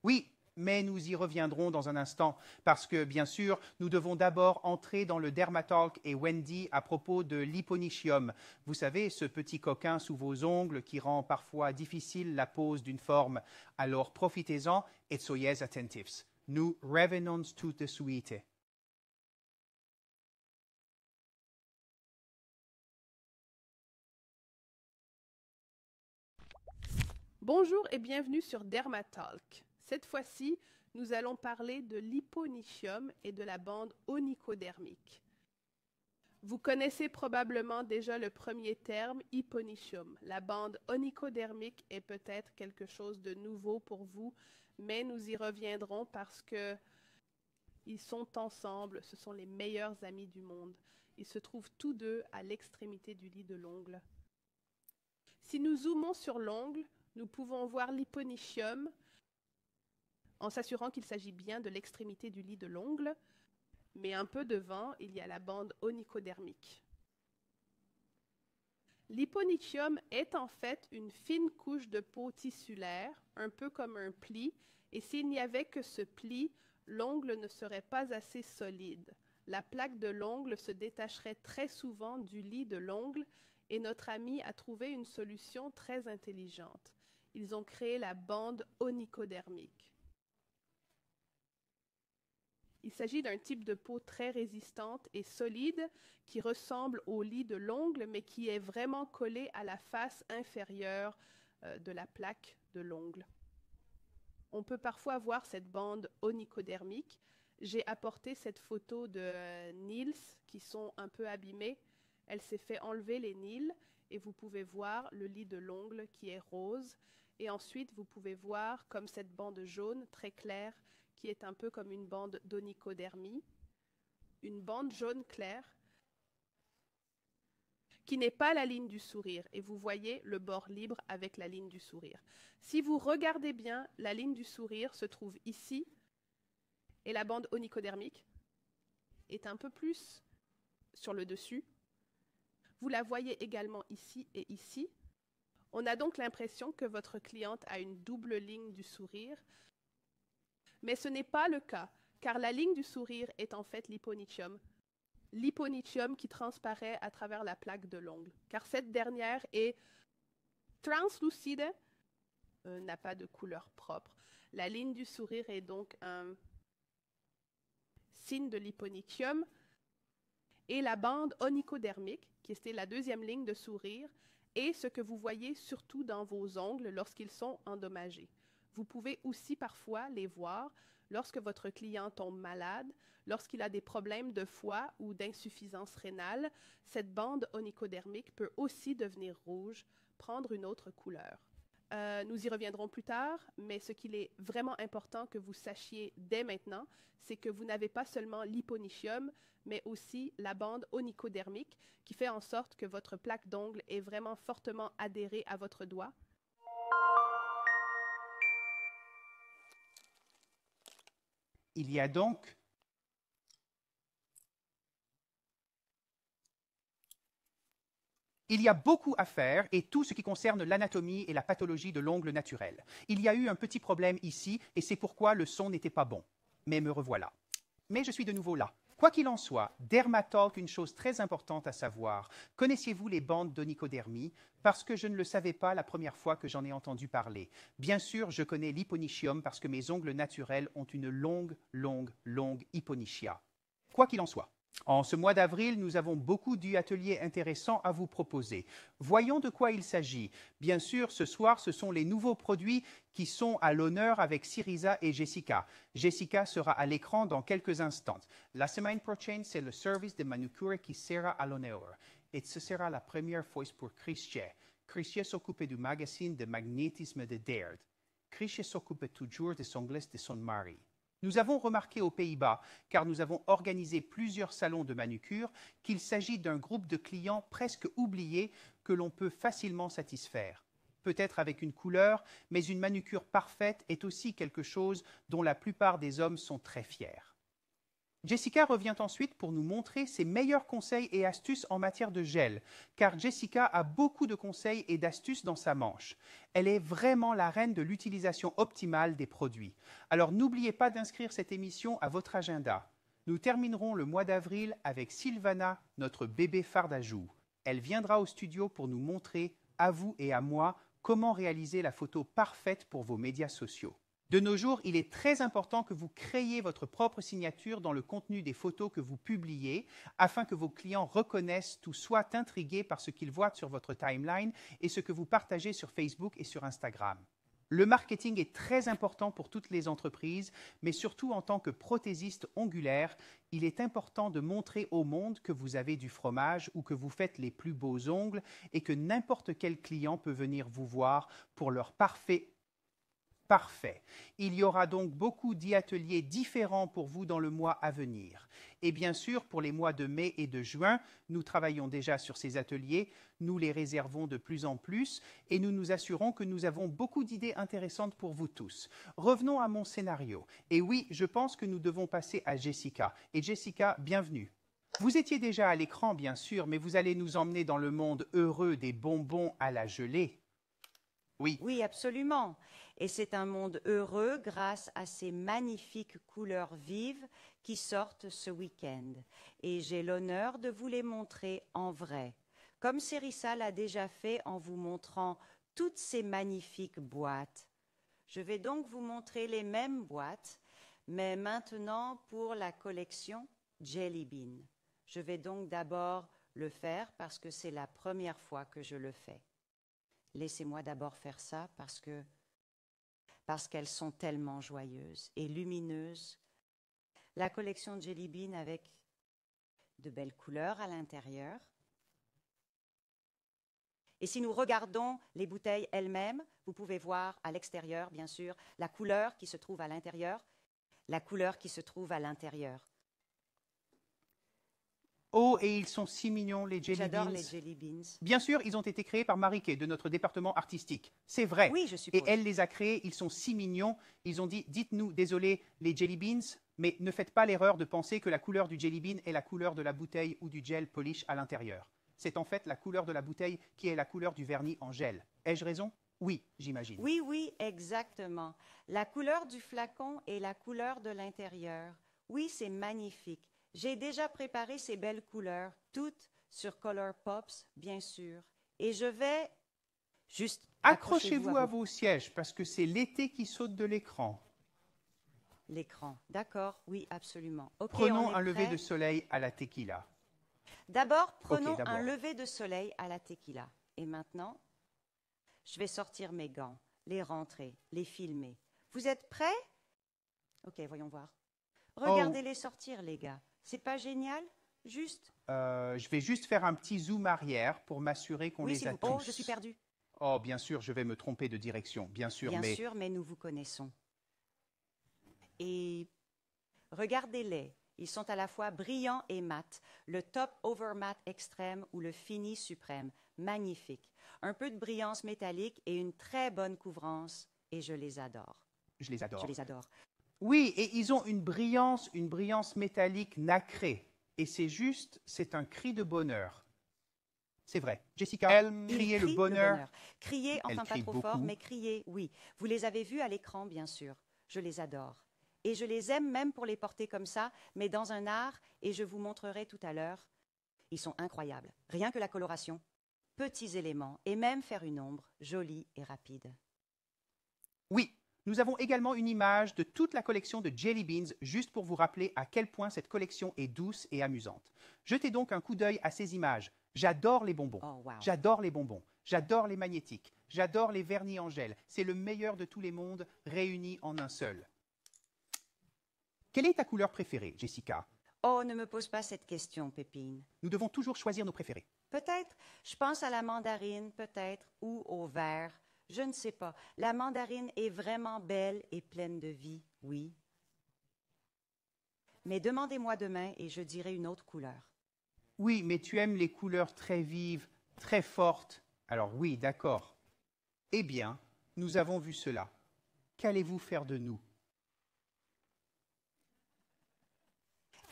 Oui, mais nous y reviendrons dans un instant, parce que, bien sûr, nous devons d'abord entrer dans le Dermatalk et Wendy à propos de l'hyponychium. Vous savez, ce petit coquin sous vos ongles qui rend parfois difficile la pose d'une forme. Alors profitez-en et soyez attentifs. Nous revenons tout de suite.
Bonjour et bienvenue sur Dermatalk. Cette fois-ci, nous allons parler de l'hyponychium et de la bande onychodermique. Vous connaissez probablement déjà le premier terme, hyponychium. La bande onychodermique est peut-être quelque chose de nouveau pour vous, mais nous y reviendrons parce que ils sont ensemble, ce sont les meilleurs amis du monde. Ils se trouvent tous deux à l'extrémité du lit de l'ongle. Si nous zoomons sur l'ongle, nous pouvons voir l'hyponychium en s'assurant qu'il s'agit bien de l'extrémité du lit de l'ongle, mais un peu devant, il y a la bande onychodermique. L'hyponychium est en fait une fine couche de peau tissulaire, un peu comme un pli, et s'il n'y avait que ce pli, l'ongle ne serait pas assez solide. La plaque de l'ongle se détacherait très souvent du lit de l'ongle, et notre ami a trouvé une solution très intelligente. Ils ont créé la bande onychodermique. Il s'agit d'un type de peau très résistante et solide qui ressemble au lit de l'ongle, mais qui est vraiment collé à la face inférieure de la plaque de l'ongle. On peut parfois voir cette bande onychodermique. J'ai apporté cette photo de Niels qui sont un peu abîmés. Elle s'est fait enlever les Niels et vous pouvez voir le lit de l'ongle qui est rose. Et ensuite, vous pouvez voir comme cette bande jaune très claire qui est un peu comme une bande d'onychodermie, une bande jaune claire qui n'est pas la ligne du sourire. Et vous voyez le bord libre avec la ligne du sourire. Si vous regardez bien, la ligne du sourire se trouve ici et la bande onychodermique est un peu plus sur le dessus. Vous la voyez également ici et ici. On a donc l'impression que votre cliente a une double ligne du sourire. Mais ce n'est pas le cas, car la ligne du sourire est en fait l'hyponychium. L'hyponychium qui transparaît à travers la plaque de l'ongle, car cette dernière est translucide, n'a pas de couleur propre. La ligne du sourire est donc un signe de l'hyponychium. Et la bande onychodermique, qui était la deuxième ligne de sourire, est ce que vous voyez surtout dans vos ongles lorsqu'ils sont endommagés. Vous pouvez aussi parfois les voir lorsque votre client tombe malade, lorsqu'il a des problèmes de foie ou d'insuffisance rénale. Cette bande onychodermique peut aussi devenir rouge, prendre une autre couleur. Nous y reviendrons plus tard, mais ce qu'il est vraiment important que vous sachiez dès maintenant, c'est que vous n'avez pas seulement l'hyponychium, mais aussi la bande onychodermique qui fait en sorte que votre plaque d'ongle est vraiment fortement adhérée à votre doigt.
Il y a donc Il y a beaucoup à faire et tout ce qui concerne l'anatomie et la pathologie de l'ongle naturel. Il y a eu un petit problème ici et c'est pourquoi le son n'était pas bon. Mais me revoilà. Mais je suis de nouveau là. Quoi qu'il en soit, Dermatalk, une chose très importante à savoir. Connaissiez-vous les bandes d'onychodermie? Parce que je ne le savais pas la première fois que j'en ai entendu parler. Bien sûr, je connais l'hyponychium parce que mes ongles naturels ont une longue hyponychia. Quoi qu'il en soit. En ce mois d'avril, nous avons beaucoup d'ateliers intéressants à vous proposer. Voyons de quoi il s'agit. Bien sûr, ce soir, ce sont les nouveaux produits qui sont à l'honneur avec Syriza et Jessica. Jessica sera à l'écran dans quelques instants. La semaine prochaine, c'est le service de manucure qui sera à l'honneur. Et ce sera la première fois pour Christian. Christian s'occupe du magazine de magnétisme de Dared. Christian s'occupe toujours des ongles de son mari. Nous avons remarqué aux Pays-Bas, car nous avons organisé plusieurs salons de manucure, qu'il s'agit d'un groupe de clients presque oubliés que l'on peut facilement satisfaire. Peut-être avec une couleur, mais une manucure parfaite est aussi quelque chose dont la plupart des hommes sont très fiers. Jessica revient ensuite pour nous montrer ses meilleurs conseils et astuces en matière de gel, car Jessica a beaucoup de conseils et d'astuces dans sa manche. Elle est vraiment la reine de l'utilisation optimale des produits. Alors n'oubliez pas d'inscrire cette émission à votre agenda. Nous terminerons le mois d'avril avec Sylvana, notre bébé fardajou. Elle viendra au studio pour nous montrer, à vous et à moi, comment réaliser la photo parfaite pour vos médias sociaux. De nos jours, il est très important que vous créiez votre propre signature dans le contenu des photos que vous publiez afin que vos clients reconnaissent ou soient intrigués par ce qu'ils voient sur votre timeline et ce que vous partagez sur Facebook et sur Instagram. Le marketing est très important pour toutes les entreprises, mais surtout en tant que prothésiste ongulaire, il est important de montrer au monde que vous avez du fromage ou que vous faites les plus beaux ongles et que n'importe quel client peut venir vous voir pour leur parfait. Il y aura donc beaucoup d'ateliers différents pour vous dans le mois à venir. Et bien sûr, pour les mois de mai et de juin, nous travaillons déjà sur ces ateliers, nous les réservons de plus en plus et nous nous assurons que nous avons beaucoup d'idées intéressantes pour vous tous. Revenons à mon scénario. Et oui, je pense que nous devons passer à Jessica. Et Jessica, bienvenue. Vous étiez déjà à l'écran, bien sûr, mais vous allez nous emmener dans le monde heureux des bonbons à la gelée. Oui.
Oui, absolument. Et c'est un monde heureux grâce à ces magnifiques couleurs vives qui sortent ce week-end. Et j'ai l'honneur de vous les montrer en vrai, comme Syriza l'a déjà fait en vous montrant toutes ces magnifiques boîtes. Je vais donc vous montrer les mêmes boîtes, mais maintenant pour la collection Jelly Bean. Je vais donc d'abord le faire parce que c'est la première fois que je le fais. Laissez-moi d'abord faire ça parce qu'elles sont tellement joyeuses et lumineuses. La collection Jelly Bean avec de belles couleurs à l'intérieur. Et si nous regardons les bouteilles elles-mêmes, vous pouvez voir à l'extérieur, bien sûr, la couleur qui se trouve à l'intérieur, la couleur qui se trouve à l'intérieur.
Oh, et ils sont si mignons, les Jelly Beans.
J'adore les Jelly Beans.
Bien sûr, ils ont été créés par Marie-Kay, de notre département artistique. C'est vrai.
Oui, je suppose.
Et elle les a créés, ils sont si mignons. Ils ont dit, dites-nous, désolé, les Jelly Beans, mais ne faites pas l'erreur de penser que la couleur du Jelly Bean est la couleur de la bouteille ou du gel polish à l'intérieur. C'est en fait la couleur de la bouteille qui est la couleur du vernis en gel. Ai-je raison? Oui, j'imagine.
Oui, exactement. La couleur du flacon et la couleur de l'intérieur. Oui, c'est magnifique. J'ai déjà préparé ces belles couleurs, toutes sur Color Pops, bien sûr. Et je vais juste...
Accrochez-vous à vos sièges, parce que c'est l'été qui saute de l'écran.
L'écran, d'accord, oui, absolument. Okay,
prenons un lever de soleil à la tequila.
D'abord, prenons un lever de soleil à la tequila. Et maintenant, je vais sortir mes gants, les rentrer, les filmer. Vous êtes prêts? Ok, voyons voir. Regardez-les sortir, les gars. C'est pas génial? Juste.
Je vais juste faire un petit zoom arrière pour m'assurer qu'on les a tous.
Oh, je suis perdue.
Oh, bien sûr, je vais me tromper de direction. Bien sûr,
mais nous vous connaissons. Et regardez-les. Ils sont à la fois brillants et mat. Le top over mat extrême ou le fini suprême. Magnifique. Un peu de brillance métallique et une très bonne couvrance. Et je les adore.
Je les adore.
Je les adore.
Oui, et ils ont une brillance métallique nacrée. Et c'est un cri de bonheur. C'est vrai. Jessica,
Il
criez
crie
le bonheur.
Criez,
Elle
enfin pas
crie
trop fort,
beaucoup.
mais criez, oui. Vous les avez vus à l'écran, bien sûr. Je les adore. Et je les aime même pour les porter comme ça, mais dans un art, et je vous montrerai tout à l'heure. Ils sont incroyables. Rien que la coloration. Petits éléments, et même faire une ombre, jolie et rapide.
Oui, nous avons également une image de toute la collection de Jelly Beans, juste pour vous rappeler à quel point cette collection est douce et amusante. Jetez donc un coup d'œil à ces images. J'adore les bonbons.
Oh, wow.
J'adore les bonbons. J'adore les magnétiques. J'adore les vernis en gel. C'est le meilleur de tous les mondes réunis en un seul. Quelle est ta couleur préférée, Jessica?
Oh, ne me pose pas cette question, Pépine.
Nous devons toujours choisir nos préférés.
Peut-être, je pense à la mandarine, peut-être, ou au vert. Je ne sais pas. La mandarine est vraiment belle et pleine de vie, oui. Mais demandez-moi demain et je dirai une autre couleur.
Oui, mais tu aimes les couleurs très vives, très fortes. Alors oui, d'accord. Eh bien, nous avons vu cela. Qu'allez-vous faire de nous?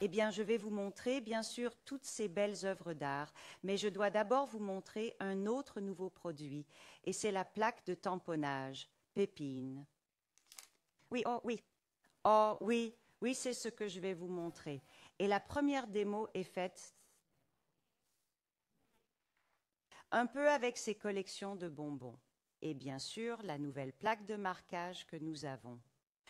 Eh bien, je vais vous montrer, bien sûr, toutes ces belles œuvres d'art, mais je dois d'abord vous montrer un autre nouveau produit, et c'est la plaque de tamponnage, Pépine. Oui, oh oui. Oh oui, oui, c'est ce que je vais vous montrer. Et la première démo est faite un peu avec ces collections de bonbons. Et bien sûr, la nouvelle plaque de marquage que nous avons.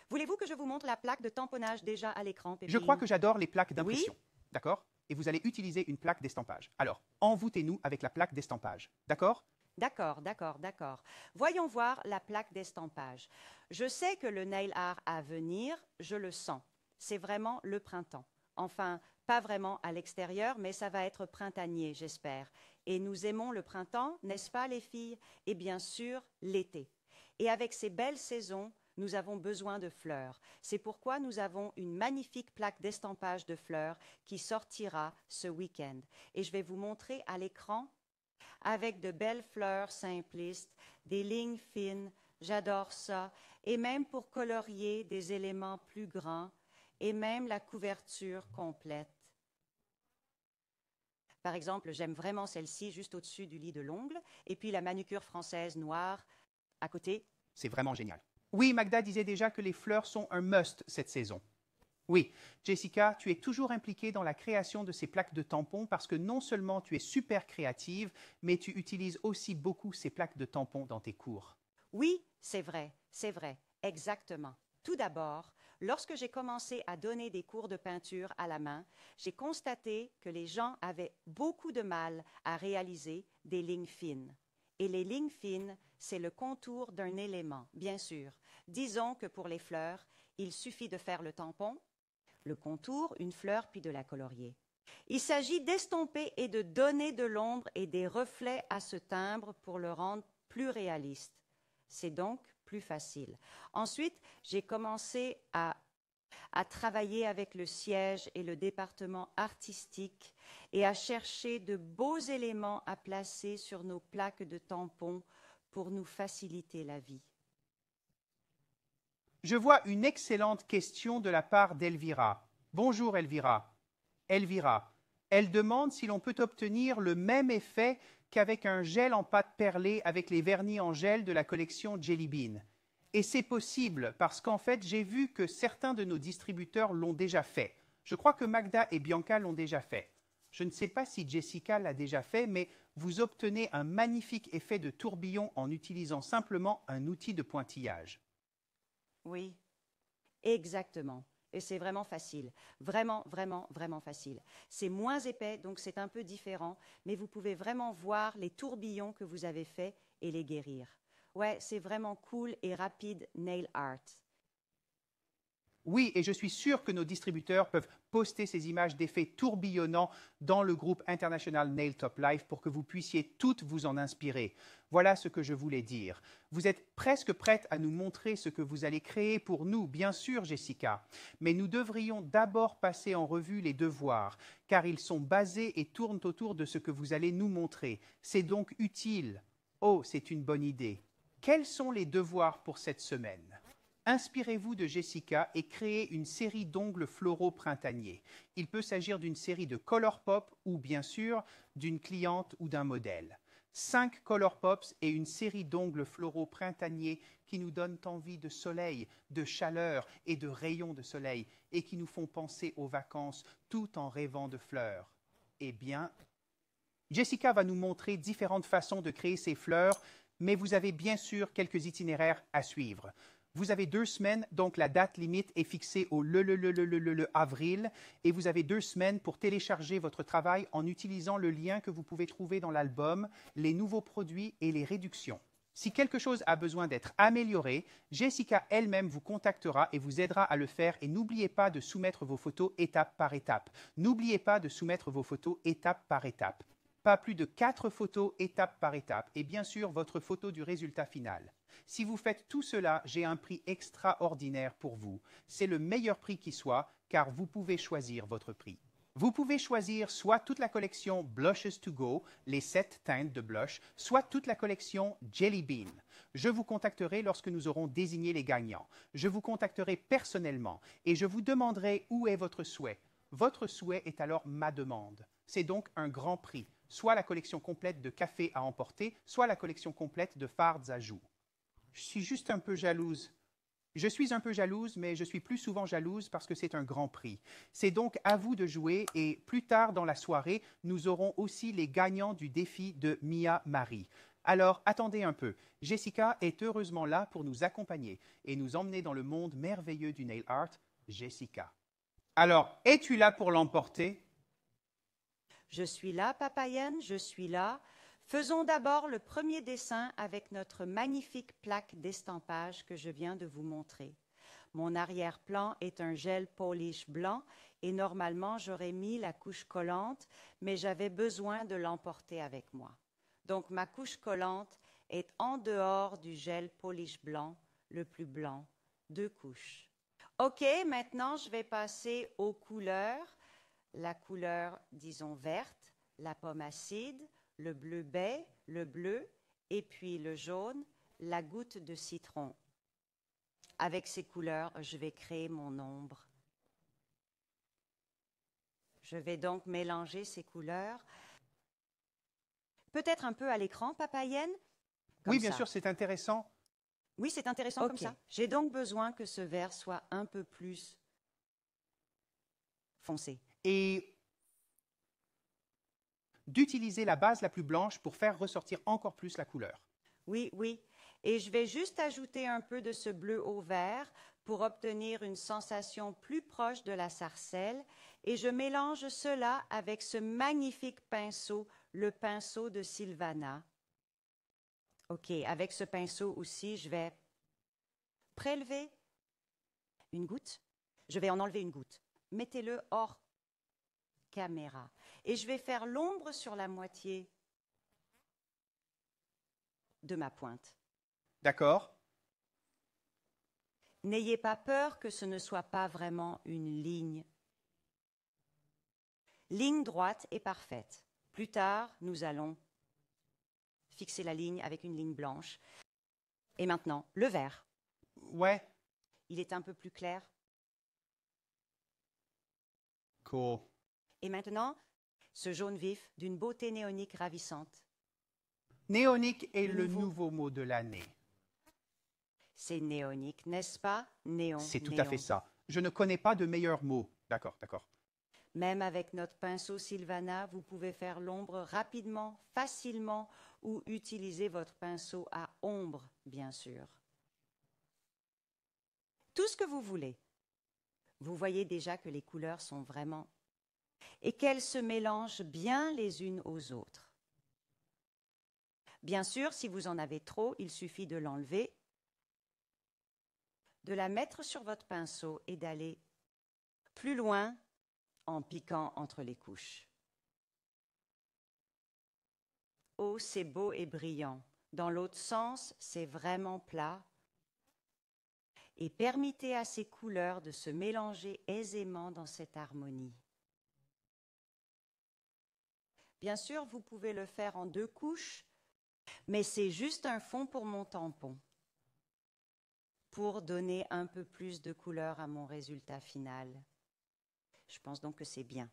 Voulez-vous que je vous montre la plaque de tamponnage déjà à l'écran, Pépine?
Je crois que j'adore les plaques d'impression.
Oui?
D'accord? Et vous allez utiliser une plaque d'estampage. Alors, envoûtez-nous avec la plaque d'estampage. D'accord?
D'accord, d'accord, d'accord. Voyons voir la plaque d'estampage. Je sais que le nail art à venir, je le sens. C'est vraiment le printemps. Enfin, pas vraiment à l'extérieur, mais ça va être printanier, j'espère. Et nous aimons le printemps, n'est-ce pas, les filles? Et bien sûr, l'été. Et avec ces belles saisons, nous avons besoin de fleurs. C'est pourquoi nous avons une magnifique plaque d'estampage de fleurs qui sortira ce week-end. Et je vais vous montrer à l'écran avec de belles fleurs simplistes, des lignes fines, j'adore ça, et même pour colorier des éléments plus grands, et même la couverture complète. Par exemple, j'aime vraiment celle-ci juste au-dessus du lit de l'ongle, et puis la manucure française noire à côté.
C'est vraiment génial. Oui, Magda disait déjà que les fleurs sont un must cette saison. Oui, Jessica, tu es toujours impliquée dans la création de ces plaques de tampons parce que non seulement tu es super créative, mais tu utilises aussi beaucoup ces plaques de tampons dans tes cours.
Oui, c'est vrai, exactement. Tout d'abord, lorsque j'ai commencé à donner des cours de peinture à la main, j'ai constaté que les gens avaient beaucoup de mal à réaliser des lignes fines. Et les lignes fines, c'est le contour d'un élément, bien sûr. Disons que pour les fleurs, il suffit de faire le tampon, le contour, une fleur, puis de la colorier. Il s'agit d'estomper et de donner de l'ombre et des reflets à ce timbre pour le rendre plus réaliste. C'est donc plus facile. Ensuite, j'ai commencé à travailler avec le siège et le département artistique et à chercher de beaux éléments à placer sur nos plaques de tampons pour nous faciliter la vie.
Je vois une excellente question de la part d'Elvira. Bonjour Elvira. Elvira, elle demande si l'on peut obtenir le même effet qu'avec un gel en pâte perlée avec les vernis en gel de la collection Jelly Bean. Et c'est possible parce qu'en fait, j'ai vu que certains de nos distributeurs l'ont déjà fait. Je crois que Magda et Bianca l'ont déjà fait. Je ne sais pas si Jessica l'a déjà fait, mais vous obtenez un magnifique effet de tourbillon en utilisant simplement un outil de pointillage.
Oui, exactement. Et c'est vraiment facile. Vraiment, vraiment, vraiment facile. C'est moins épais, donc c'est un peu différent, mais vous pouvez vraiment voir les tourbillons que vous avez faits et les guérir. Ouais, c'est vraiment cool et rapide nail art.
Oui, et je suis sûr que nos distributeurs peuvent poster ces images d'effets tourbillonnants dans le groupe international Nail Top Life pour que vous puissiez toutes vous en inspirer. Voilà ce que je voulais dire. Vous êtes presque prête à nous montrer ce que vous allez créer pour nous, bien sûr, Jessica. Mais nous devrions d'abord passer en revue les devoirs, car ils sont basés et tournent autour de ce que vous allez nous montrer. C'est donc utile. Oh, c'est une bonne idée. Quels sont les devoirs pour cette semaine ? Inspirez-vous de Jessica et créez une série d'ongles floraux printaniers. Il peut s'agir d'une série de Color Pop ou bien sûr d'une cliente ou d'un modèle. 5 Color Pops et une série d'ongles floraux printaniers qui nous donnent envie de soleil, de chaleur et de rayons de soleil et qui nous font penser aux vacances tout en rêvant de fleurs. Eh bien, Jessica va nous montrer différentes façons de créer ces fleurs, mais vous avez bien sûr quelques itinéraires à suivre. Vous avez 2 semaines, donc la date limite est fixée au avril, et vous avez 2 semaines pour télécharger votre travail en utilisant le lien que vous pouvez trouver dans l'album, les nouveaux produits et les réductions. Si quelque chose a besoin d'être amélioré, Jessica elle-même vous contactera et vous aidera à le faire et n'oubliez pas de soumettre vos photos étape par étape. N'oubliez pas de soumettre vos photos étape par étape. Pas plus de 4 photos étape par étape et bien sûr votre photo du résultat final. Si vous faites tout cela, j'ai un prix extraordinaire pour vous. C'est le meilleur prix qui soit car vous pouvez choisir votre prix. Vous pouvez choisir soit toute la collection Blushes to Go, les 7 teintes de blush, soit toute la collection Jelly Bean. Je vous contacterai lorsque nous aurons désigné les gagnants. Je vous contacterai personnellement et je vous demanderai où est votre souhait. Votre souhait est alors ma demande. C'est donc un grand prix, soit la collection complète de café à emporter, soit la collection complète de fards à joues. Je suis juste un peu jalouse. Je suis un peu jalouse, mais je suis plus souvent jalouse parce que c'est un grand prix. C'est donc à vous de jouer et plus tard dans la soirée, nous aurons aussi les gagnants du défi de Mia Marie. Alors, attendez un peu. Jessica est heureusement là pour nous accompagner et nous emmener dans le monde merveilleux du nail art. Jessica. Alors, es-tu là pour l'emporter?
Je suis là, Papayen, je suis là. Faisons d'abord le premier dessin avec notre magnifique plaque d'estampage que je viens de vous montrer. Mon arrière-plan est un gel polish blanc et normalement j'aurais mis la couche collante, mais j'avais besoin de l'emporter avec moi. Donc ma couche collante est en dehors du gel polish blanc, le plus blanc, 2 couches. OK, maintenant je vais passer aux couleurs. La couleur, disons, verte, la pomme acide, le bleu baie, le bleu, et puis le jaune, la goutte de citron. Avec ces couleurs, je vais créer mon ombre. Je vais donc mélanger ces couleurs. Peut-être un peu à l'écran, Papayen?
Oui, bien sûr, c'est intéressant.
Oui, c'est intéressant comme ça. J'ai donc besoin que ce vert soit un peu plus foncé.
Et d'utiliser la base la plus blanche pour faire ressortir encore plus la couleur.
Oui, oui. Et je vais juste ajouter un peu de ce bleu au vert pour obtenir une sensation plus proche de la sarcelle. Et je mélange cela avec ce magnifique pinceau, le pinceau de Sylvana. OK, avec ce pinceau aussi, je vais prélever une goutte. Je vais en enlever une goutte. Mettez-le hors caméra. Et je vais faire l'ombre sur la moitié de ma pointe.
D'accord.
N'ayez pas peur que ce ne soit pas vraiment une ligne. Ligne droite est parfaite. Plus tard, nous allons fixer la ligne avec une ligne blanche. Et maintenant, le vert.
Ouais.
Il est un peu plus clair.
Cool.
Et maintenant, ce jaune vif d'une beauté néonique ravissante.
Néonique est le nouveau mot de l'année.
C'est néonique, n'est-ce pas? Néon.
C'est tout à fait ça. Je ne connais pas de meilleur mot. D'accord, d'accord.
Même avec notre pinceau Sylvana, vous pouvez faire l'ombre rapidement, facilement, ou utiliser votre pinceau à ombre, bien sûr. Tout ce que vous voulez. Vous voyez déjà que les couleurs sont vraiment... et qu'elles se mélangent bien les unes aux autres. Bien sûr, si vous en avez trop, il suffit de l'enlever, de la mettre sur votre pinceau et d'aller plus loin en piquant entre les couches. Oh, c'est beau et brillant. Dans l'autre sens, c'est vraiment plat. Et permettez à ces couleurs de se mélanger aisément dans cette harmonie. Bien sûr, vous pouvez le faire en 2 couches, mais c'est juste un fond pour mon tampon. pour donner un peu plus de couleur à mon résultat final. Je pense donc que c'est bien.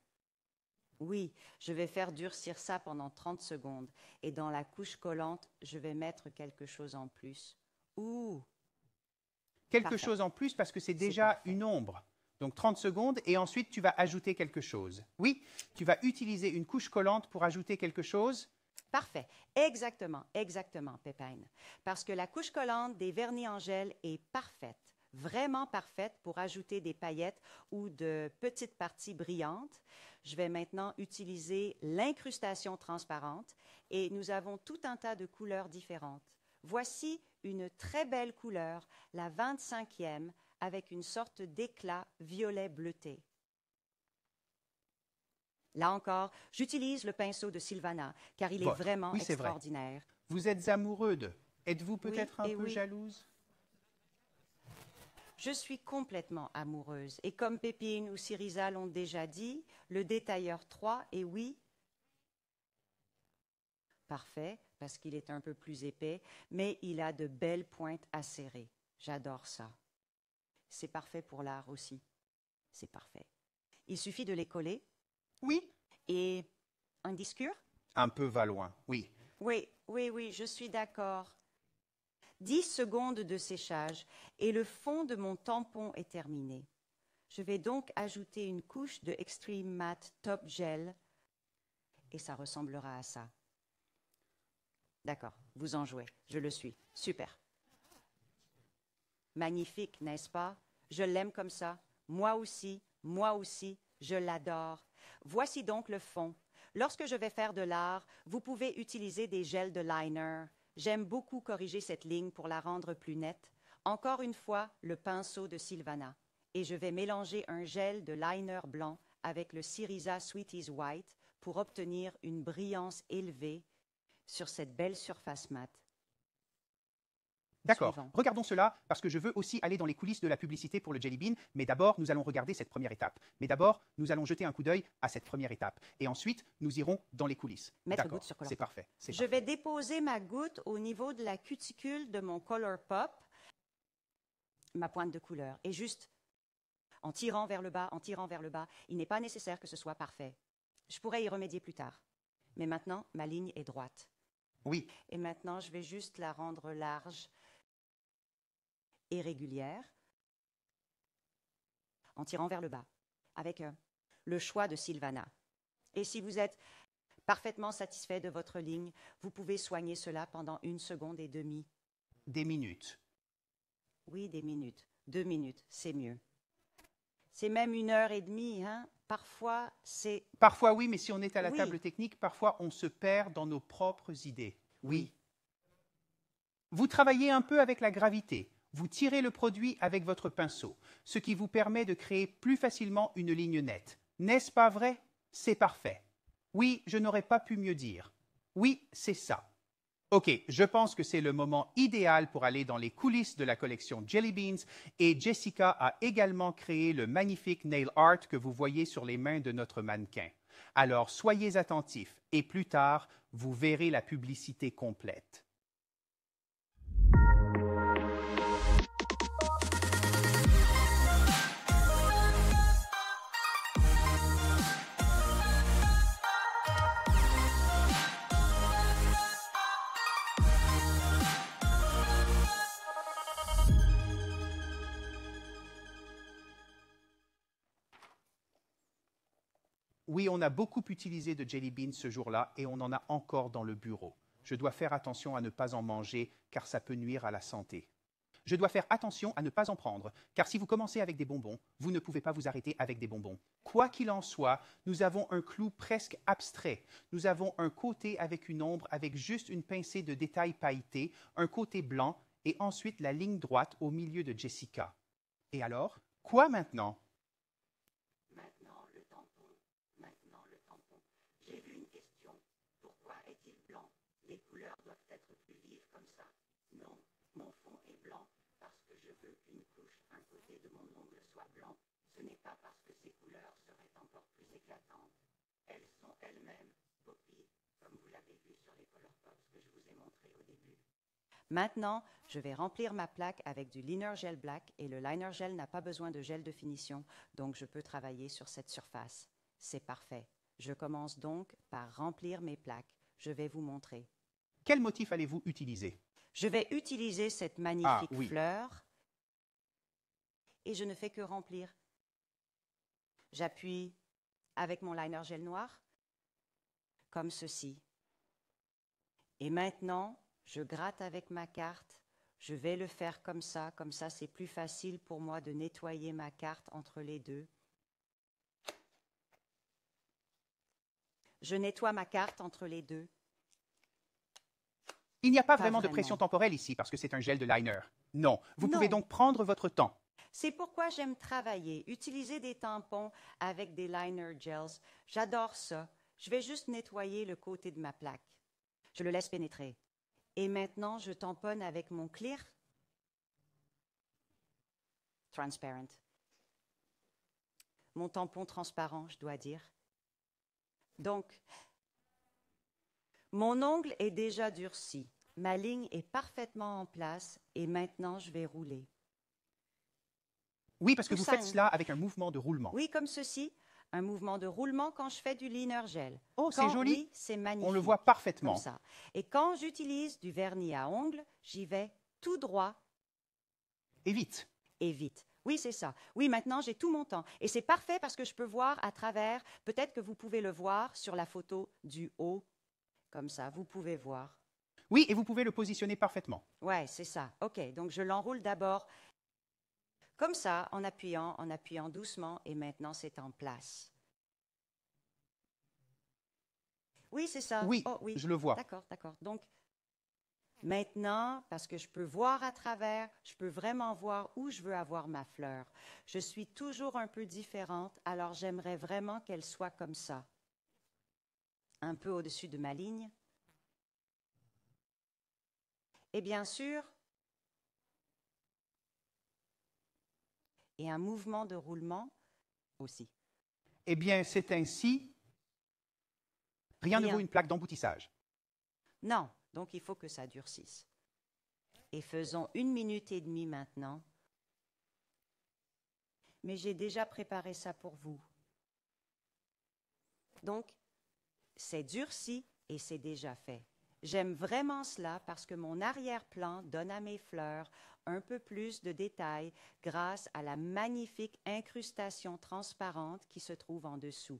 Oui, je vais faire durcir ça pendant 30 secondes et dans la couche collante, je vais mettre quelque chose en plus. Ouh!
Quelque
Parfait.
chose en plus parce que c'est
C'est
déjà
parfait.
une ombre. Donc 30 secondes et ensuite tu vas ajouter quelque chose. Oui, tu vas utiliser une couche collante pour ajouter quelque chose.
Parfait. Exactement, exactement, Pépine. Parce que la couche collante des vernis en gel est parfaite, vraiment parfaite pour ajouter des paillettes ou de petites parties brillantes. Je vais maintenant utiliser l'incrustation transparente et nous avons tout un tas de couleurs différentes. Voici une très belle couleur, la 25e, avec une sorte d'éclat violet bleuté. Là encore, j'utilise le pinceau de Sylvana, car il est
Votre.
vraiment
Oui, c'est vrai.
extraordinaire.
Vous êtes amoureux d'eux. Êtes-vous peut-être un
et
peu
oui.
jalouse?
Je suis complètement amoureuse. Et comme Pépine ou Syriza l'ont déjà dit, le détailleur 3 est oui. Parfait, parce qu'il est un peu plus épais, mais il a de belles pointes acérées. J'adore ça. C'est parfait pour l'art aussi. C'est parfait. Il suffit de les coller.
Oui.
Et un disque?
Un peu va loin, oui.
Oui, je suis d'accord. 10 secondes de séchage et le fond de mon tampon est terminé. Je vais donc ajouter une couche de Extreme Matte Top Gel et ça ressemblera à ça. D'accord, vous en jouez, je le suis. Super. Magnifique, n'est-ce pas? Je l'aime comme ça. Moi aussi, je l'adore. Voici donc le fond. Lorsque je vais faire de l'art, vous pouvez utiliser des gels de liner. J'aime beaucoup corriger cette ligne pour la rendre plus nette. Encore une fois, le pinceau de Sylvana. Et je vais mélanger un gel de liner blanc avec le Syriza Sweeties White pour obtenir une brillance élevée sur cette belle surface mate.
D'accord.
Suivant.
Regardons cela parce que je veux aussi aller dans les coulisses de la publicité pour le Jelly Bean, mais d'abord, nous allons regarder cette première étape. Mais d'abord, nous allons jeter un coup d'œil à cette première étape. Et ensuite, nous irons dans les coulisses.
Mettre
D'accord.
goutte sur Color
C'est
Pop.
parfait. C'est
Je
parfait.
vais déposer ma goutte au niveau de la cuticule de mon Color Pop, ma pointe de couleur, et juste en tirant vers le bas, il n'est pas nécessaire que ce soit parfait. Je pourrais y remédier plus tard. Mais maintenant, ma ligne est droite.
Oui.
Et maintenant, je vais juste la rendre large et régulière en tirant vers le bas avec le choix de Sylvana. Et si vous êtes parfaitement satisfait de votre ligne, vous pouvez soigner cela pendant 1 seconde et demie.
Des minutes.
Oui, des minutes. 2 minutes, c'est mieux. C'est même 1 heure et demie, hein? Parfois, c'est...
Parfois, oui, mais si on est à la
Oui.
table technique, parfois on se perd dans nos propres idées. Oui. Vous travaillez un peu avec la gravité. Vous tirez le produit avec votre pinceau, ce qui vous permet de créer plus facilement une ligne nette. N'est-ce pas vrai? C'est parfait. Oui, je n'aurais pas pu mieux dire. Oui, c'est ça. Ok, je pense que c'est le moment idéal pour aller dans les coulisses de la collection Jelly Beans et Jessica a également créé le magnifique nail art que vous voyez sur les mains de notre mannequin. Alors soyez attentifs et plus tard, vous verrez la publicité complète. Oui, on a beaucoup utilisé de Jelly Beans ce jour-là et on en a encore dans le bureau. Je dois faire attention à ne pas en manger car ça peut nuire à la santé. Je dois faire attention à ne pas en prendre, car si vous commencez avec des bonbons, vous ne pouvez pas vous arrêter avec des bonbons. Quoi qu'il en soit, nous avons un clou presque abstrait. Nous avons un côté avec une ombre avec juste une pincée de détails pailletés, un côté blanc et ensuite la ligne droite au milieu de Jessica. Et alors, quoi maintenant?
Maintenant le tampon. J'ai vu une question. Pourquoi est-il blanc? Les couleurs doivent être plus vives comme ça. Non, mon fond est blanc parce que je veux qu'une couche, un côté de mon ongle soit blanc. Ce n'est pas parce que ces couleurs seraient encore plus éclatantes. Elles sont elles-mêmes poppy, comme vous l'avez vu sur les Color Pops que je vous ai montrés au début.
Maintenant, je vais remplir ma plaque avec du liner gel black et le liner gel n'a pas besoin de gel de finition, donc je peux travailler sur cette surface. C'est parfait. Je commence donc par remplir mes plaques. Je vais vous montrer.
Quel motif allez-vous utiliser?
Je vais utiliser cette magnifique
oui.
fleur et je ne fais que remplir. J'appuie avec mon liner gel noir, comme ceci. Et maintenant, je gratte avec ma carte. Je vais le faire comme ça c'est plus facile pour moi de nettoyer ma carte entre les deux. Je nettoie ma carte entre les deux.
Il n'y a pas
Pas
vraiment de
vraiment.
pression temporelle ici parce que c'est un gel de liner. Non, vous
Non.
pouvez donc prendre votre temps.
C'est pourquoi j'aime travailler, utiliser des tampons avec des liner gels. J'adore ça. Je vais juste nettoyer le côté de ma plaque. Je le laisse pénétrer. Et maintenant, je tamponne avec mon clear transparent. Mon tampon transparent, je dois dire. Donc, mon ongle est déjà durci. Ma ligne est parfaitement en place et maintenant, je vais rouler.
Oui, parce que
Tout
vous
ça,
faites
hein.
cela avec un mouvement de roulement.
Oui, comme ceci, un mouvement de roulement quand je fais du liner gel.
Oh, c'est
Quand-
joli.
Oui, c'est magnifique.
On le voit
Comme
parfaitement.
ça. Et quand j'utilise du vernis à ongles, j'y vais tout droit
Et vite.
et vite. Oui, c'est ça. Oui, maintenant, j'ai tout mon temps. Et c'est parfait parce que je peux voir à travers, peut-être que vous pouvez le voir sur la photo du haut, comme ça, vous pouvez voir.
Oui, et vous pouvez le positionner parfaitement.
Ouais, c'est ça. OK, donc je l'enroule d'abord comme ça, en appuyant doucement, et maintenant, c'est en place. Oui, c'est ça.
Oui,
Oh, oui.
je le vois.
D'accord, d'accord. Donc, maintenant, parce que je peux voir à travers, je peux vraiment voir où je veux avoir ma fleur. Je suis toujours un peu différente, alors j'aimerais vraiment qu'elle soit comme ça. Un peu au-dessus de ma ligne. Et bien sûr, et un mouvement de roulement aussi.
Eh bien, c'est ainsi. Rien ne
Rien.
vaut une plaque d'emboutissage.
Non, donc il faut que ça durcisse. Et faisons 1 minute et demie maintenant. Mais j'ai déjà préparé ça pour vous. Donc, c'est durci et c'est déjà fait. J'aime vraiment cela parce que mon arrière-plan donne à mes fleurs un peu plus de détails grâce à la magnifique incrustation transparente qui se trouve en dessous.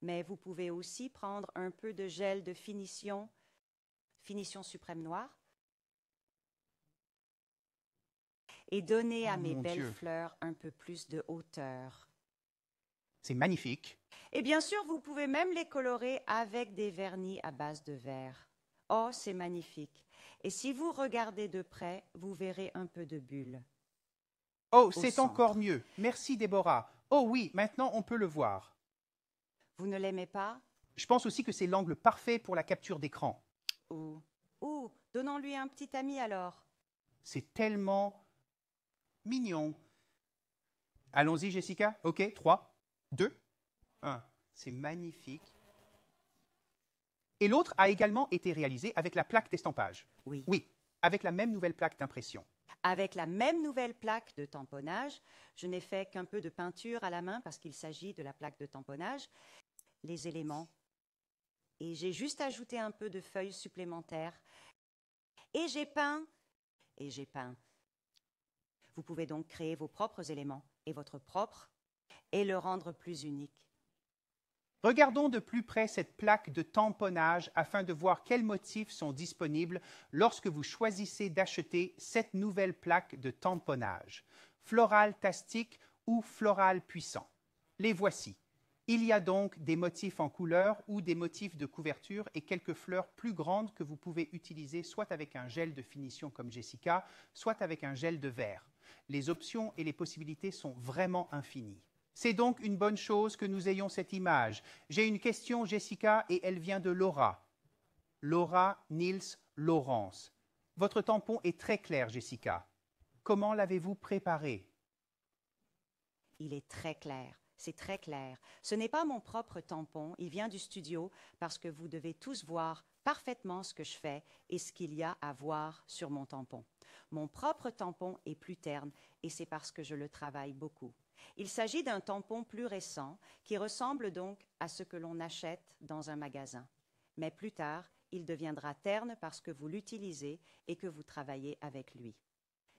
Mais vous pouvez aussi prendre un peu de gel de finition suprême noire, et donner à
Oh,
mes
mon
belles
Dieu.
fleurs un peu plus de hauteur.
C'est magnifique.
Et bien sûr, vous pouvez même les colorer avec des vernis à base de verre. Oh, c'est magnifique. Et si vous regardez de près, vous verrez un peu de bulles.
Oh, c'est
centre.
encore mieux. Merci, Déborah. Oh oui, maintenant on peut le voir.
Vous ne l'aimez pas?
Je pense aussi que c'est l'angle parfait pour la capture d'écran.
Ou donnons-lui un petit ami alors.
C'est tellement mignon. Allons-y, Jessica. OK, 3, 2, 1. C'est magnifique. Et l'autre a également été réalisé avec la plaque d'estampage.
Oui.
Oui, avec la même nouvelle plaque d'impression.
Avec la même nouvelle plaque de tamponnage, je n'ai fait qu'un peu de peinture à la main parce qu'il s'agit de la plaque de tamponnage, les éléments. Et j'ai juste ajouté un peu de feuilles supplémentaires. Et j'ai peint. Vous pouvez donc créer vos propres éléments et votre propre et le rendre plus unique.
Regardons de plus près cette plaque de tamponnage afin de voir quels motifs sont disponibles lorsque vous choisissez d'acheter cette nouvelle plaque de tamponnage. Floral tastique ou floral puissant. Les voici. Il y a donc des motifs en couleur ou des motifs de couverture et quelques fleurs plus grandes que vous pouvez utiliser soit avec un gel de finition comme Jessica, soit avec un gel de verre. Les options et les possibilités sont vraiment infinies. C'est donc une bonne chose que nous ayons cette image. J'ai une question, Jessica, et elle vient de Laura. Laura Nils Laurence. Votre tampon est très clair, Jessica. Comment l'avez-vous préparé?
Il est très clair. C'est très clair. Ce n'est pas mon propre tampon, il vient du studio parce que vous devez tous voir parfaitement ce que je fais et ce qu'il y a à voir sur mon tampon. Mon propre tampon est plus terne et c'est parce que je le travaille beaucoup. Il s'agit d'un tampon plus récent qui ressemble donc à ce que l'on achète dans un magasin. Mais plus tard, il deviendra terne parce que vous l'utilisez et que vous travaillez avec lui.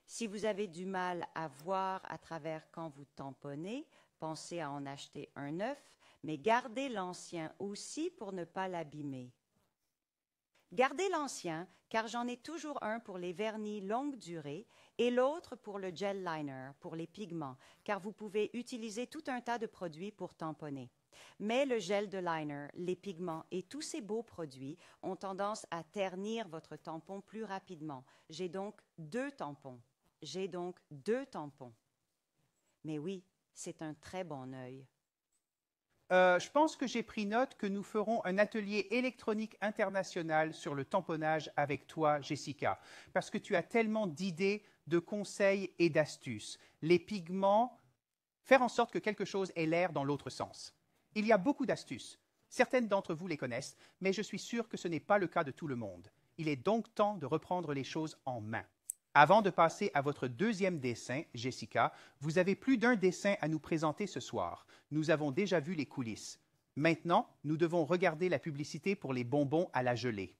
Si vous avez du mal à voir à travers quand vous tamponnez, pensez à en acheter un neuf, mais gardez l'ancien aussi pour ne pas l'abîmer. Gardez l'ancien, car j'en ai toujours un pour les vernis longue durée et l'autre pour le gel liner, pour les pigments, car vous pouvez utiliser tout un tas de produits pour tamponner. Mais le gel de liner, les pigments et tous ces beaux produits ont tendance à ternir votre tampon plus rapidement. J'ai donc deux tampons. Mais oui, c'est un très bon œil.
Je pense que j'ai pris note que nous ferons un atelier électronique international sur le tamponnage avec toi, Jessica, parce que tu as tellement d'idées, de conseils et d'astuces. Les pigments, faire en sorte que quelque chose ait l'air dans l'autre sens. Il y a beaucoup d'astuces. Certaines d'entre vous les connaissent, mais je suis sûr que ce n'est pas le cas de tout le monde. Il est donc temps de reprendre les choses en main. Avant de passer à votre deuxième dessin, Jessica, vous avez plus d'un dessin à nous présenter ce soir. Nous avons déjà vu les coulisses. Maintenant, nous devons regarder la publicité pour les bonbons à la gelée.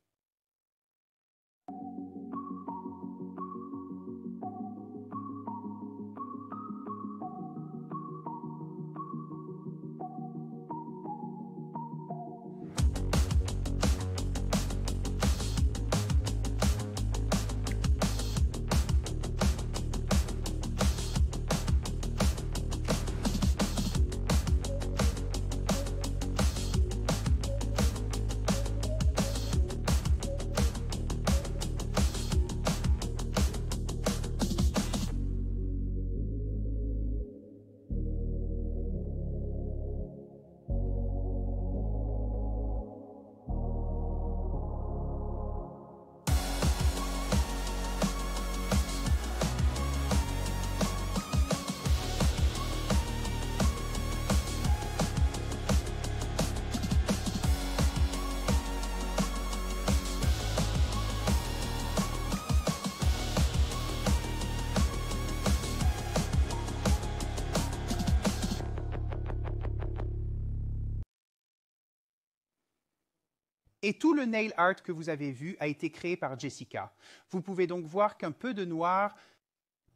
Et tout le nail art que vous avez vu a été créé par Jessica. Vous pouvez donc voir qu'un peu de noir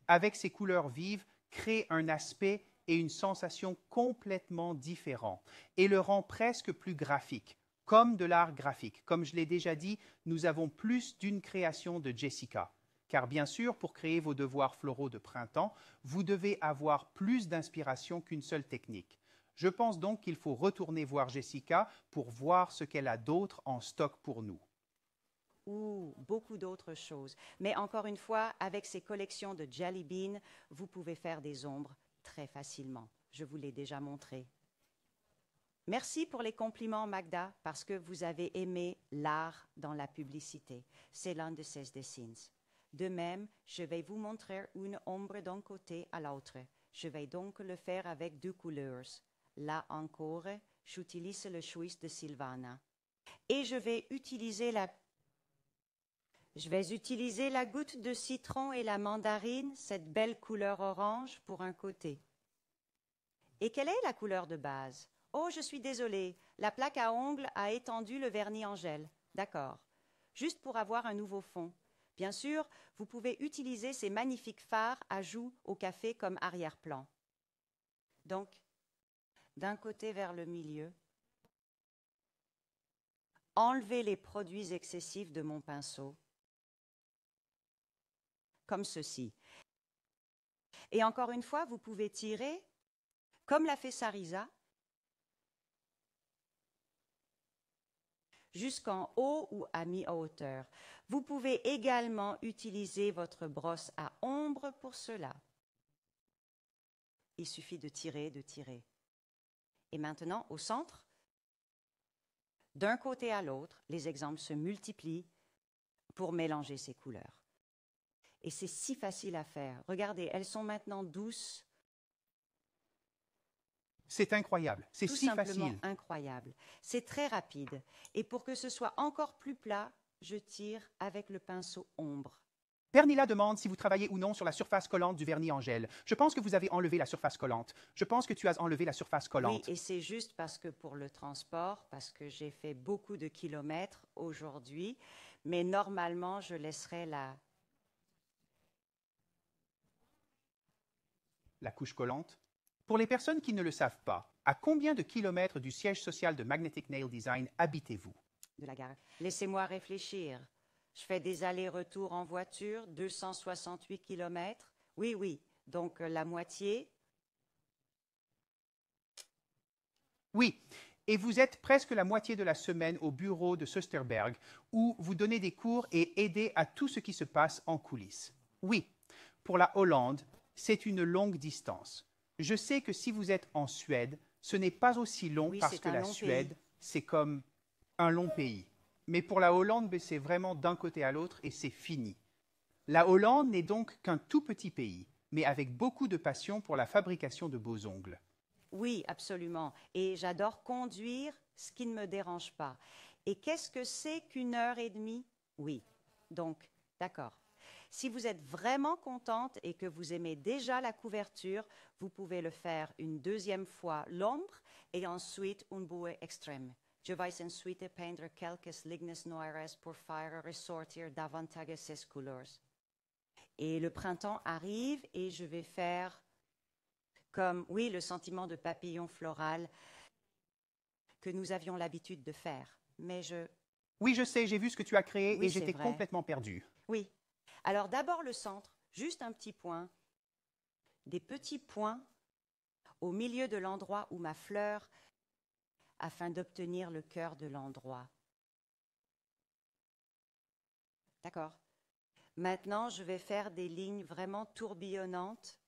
avec ses couleurs vives crée un aspect et une sensation complètement différents et le rend presque plus graphique, comme de l'art graphique. Comme je l'ai déjà dit, nous avons plus d'une création de Jessica. Car bien sûr, pour créer vos devoirs floraux de printemps, vous devez avoir plus d'inspiration qu'une seule technique. Je pense donc qu'il faut retourner voir Jessica pour voir ce qu'elle a d'autre en stock pour nous.
Beaucoup d'autres choses. Mais encore une fois, avec ces collections de Jelly Bean, vous pouvez faire des ombres très facilement. Je vous l'ai déjà montré. Merci pour les compliments, Magda, parce que vous avez aimé l'art dans la publicité. C'est l'un de ces dessins. De même, je vais vous montrer une ombre d'un côté à l'autre. Je vais donc le faire avec deux couleurs. Là encore, j'utilise le Swiss de Silvana. Et je vais utiliser la goutte de citron et la mandarine, cette belle couleur orange, pour un côté. Et quelle est la couleur de base? Oh, je suis désolée, la plaque à ongles a étendu le vernis en gel. D'accord. Juste pour avoir un nouveau fond. Bien sûr, vous pouvez utiliser ces magnifiques fards à joues au café comme arrière-plan. Donc, d'un côté vers le milieu, enlevez les produits excessifs de mon pinceau, comme ceci. Et encore une fois, vous pouvez tirer, comme l'a fait Sarisa, jusqu'en haut ou à mi-hauteur. Vous pouvez également utiliser votre brosse à ombre pour cela. Il suffit de tirer, de tirer. Et maintenant, au centre, d'un côté à l'autre, les exemples se multiplient pour mélanger ces couleurs. Et c'est si facile à faire. Regardez, elles sont maintenant douces,
C'est incroyable. C'est
Tout
si
simplement
facile.
incroyable. C'est très rapide. Et pour que ce soit encore plus plat, je tire avec le pinceau ombre.
Pernilla demande si vous travaillez ou non sur la surface collante du vernis en gel. Je pense que vous avez enlevé la surface collante. Je pense que tu as enlevé la surface collante.
Oui, et c'est juste parce que pour le transport, parce que j'ai fait beaucoup de kilomètres aujourd'hui, mais normalement, je laisserai
La couche collante. Pour les personnes qui ne le savent pas, à combien de kilomètres du siège social de Magnetic Nail Design habitez-vous?
de la gare. Laissez-moi réfléchir. Je fais des allers-retours en voiture, 268 kilomètres. Oui, oui. Donc la moitié.
Oui. Et vous êtes presque la moitié de la semaine au bureau de Sösterberg, où vous donnez des cours et aidez à tout ce qui se passe en coulisses. Oui. Pour la Hollande, c'est une longue distance. Je sais que si vous êtes en Suède, ce n'est pas aussi long
Oui,
parce
c'est
que
un
la
long
Suède,
pays.
c'est comme un long pays. Mais pour la Hollande, c'est vraiment d'un côté à l'autre et c'est fini. La Hollande n'est donc qu'un tout petit pays, mais avec beaucoup de passion pour la fabrication de beaux ongles.
Oui, absolument. Et j'adore conduire, ce qui ne me dérange pas. Et qu'est-ce que c'est qu'une heure et demie? Oui. Donc, d'accord. Si vous êtes vraiment contente et que vous aimez déjà la couverture, vous pouvez le faire une deuxième fois l'ombre et ensuite un bouée extrême. Je vais ensuite peindre quelques lignes noires pour faire ressortir davantage ces couleurs. Et le printemps arrive et je vais faire comme, oui, le sentiment de papillon floral que nous avions l'habitude de faire. Mais
Oui, je sais, j'ai vu ce que tu as créé
Oui,
et
c'est
j'étais
vrai.
complètement perdu.
Oui. Alors d'abord le centre, juste un petit point, des petits points au milieu de l'endroit où ma fleur, afin d'obtenir le cœur de l'endroit. D'accord. Maintenant, je vais faire des lignes vraiment tourbillonnantes.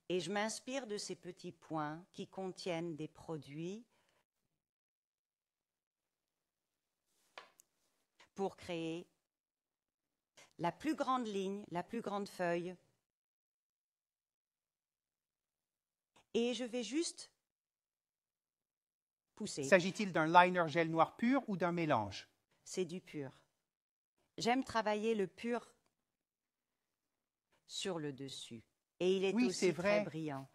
Et je m'inspire de ces petits points qui contiennent des produits pour créer la plus grande ligne, la plus grande feuille. Et je vais juste pousser.
S'agit-il d'un liner gel noir pur ou d'un mélange?
C'est du pur. J'aime travailler le pur sur le dessus. Et il est
Oui,
aussi
c'est
très
vrai.
brillant.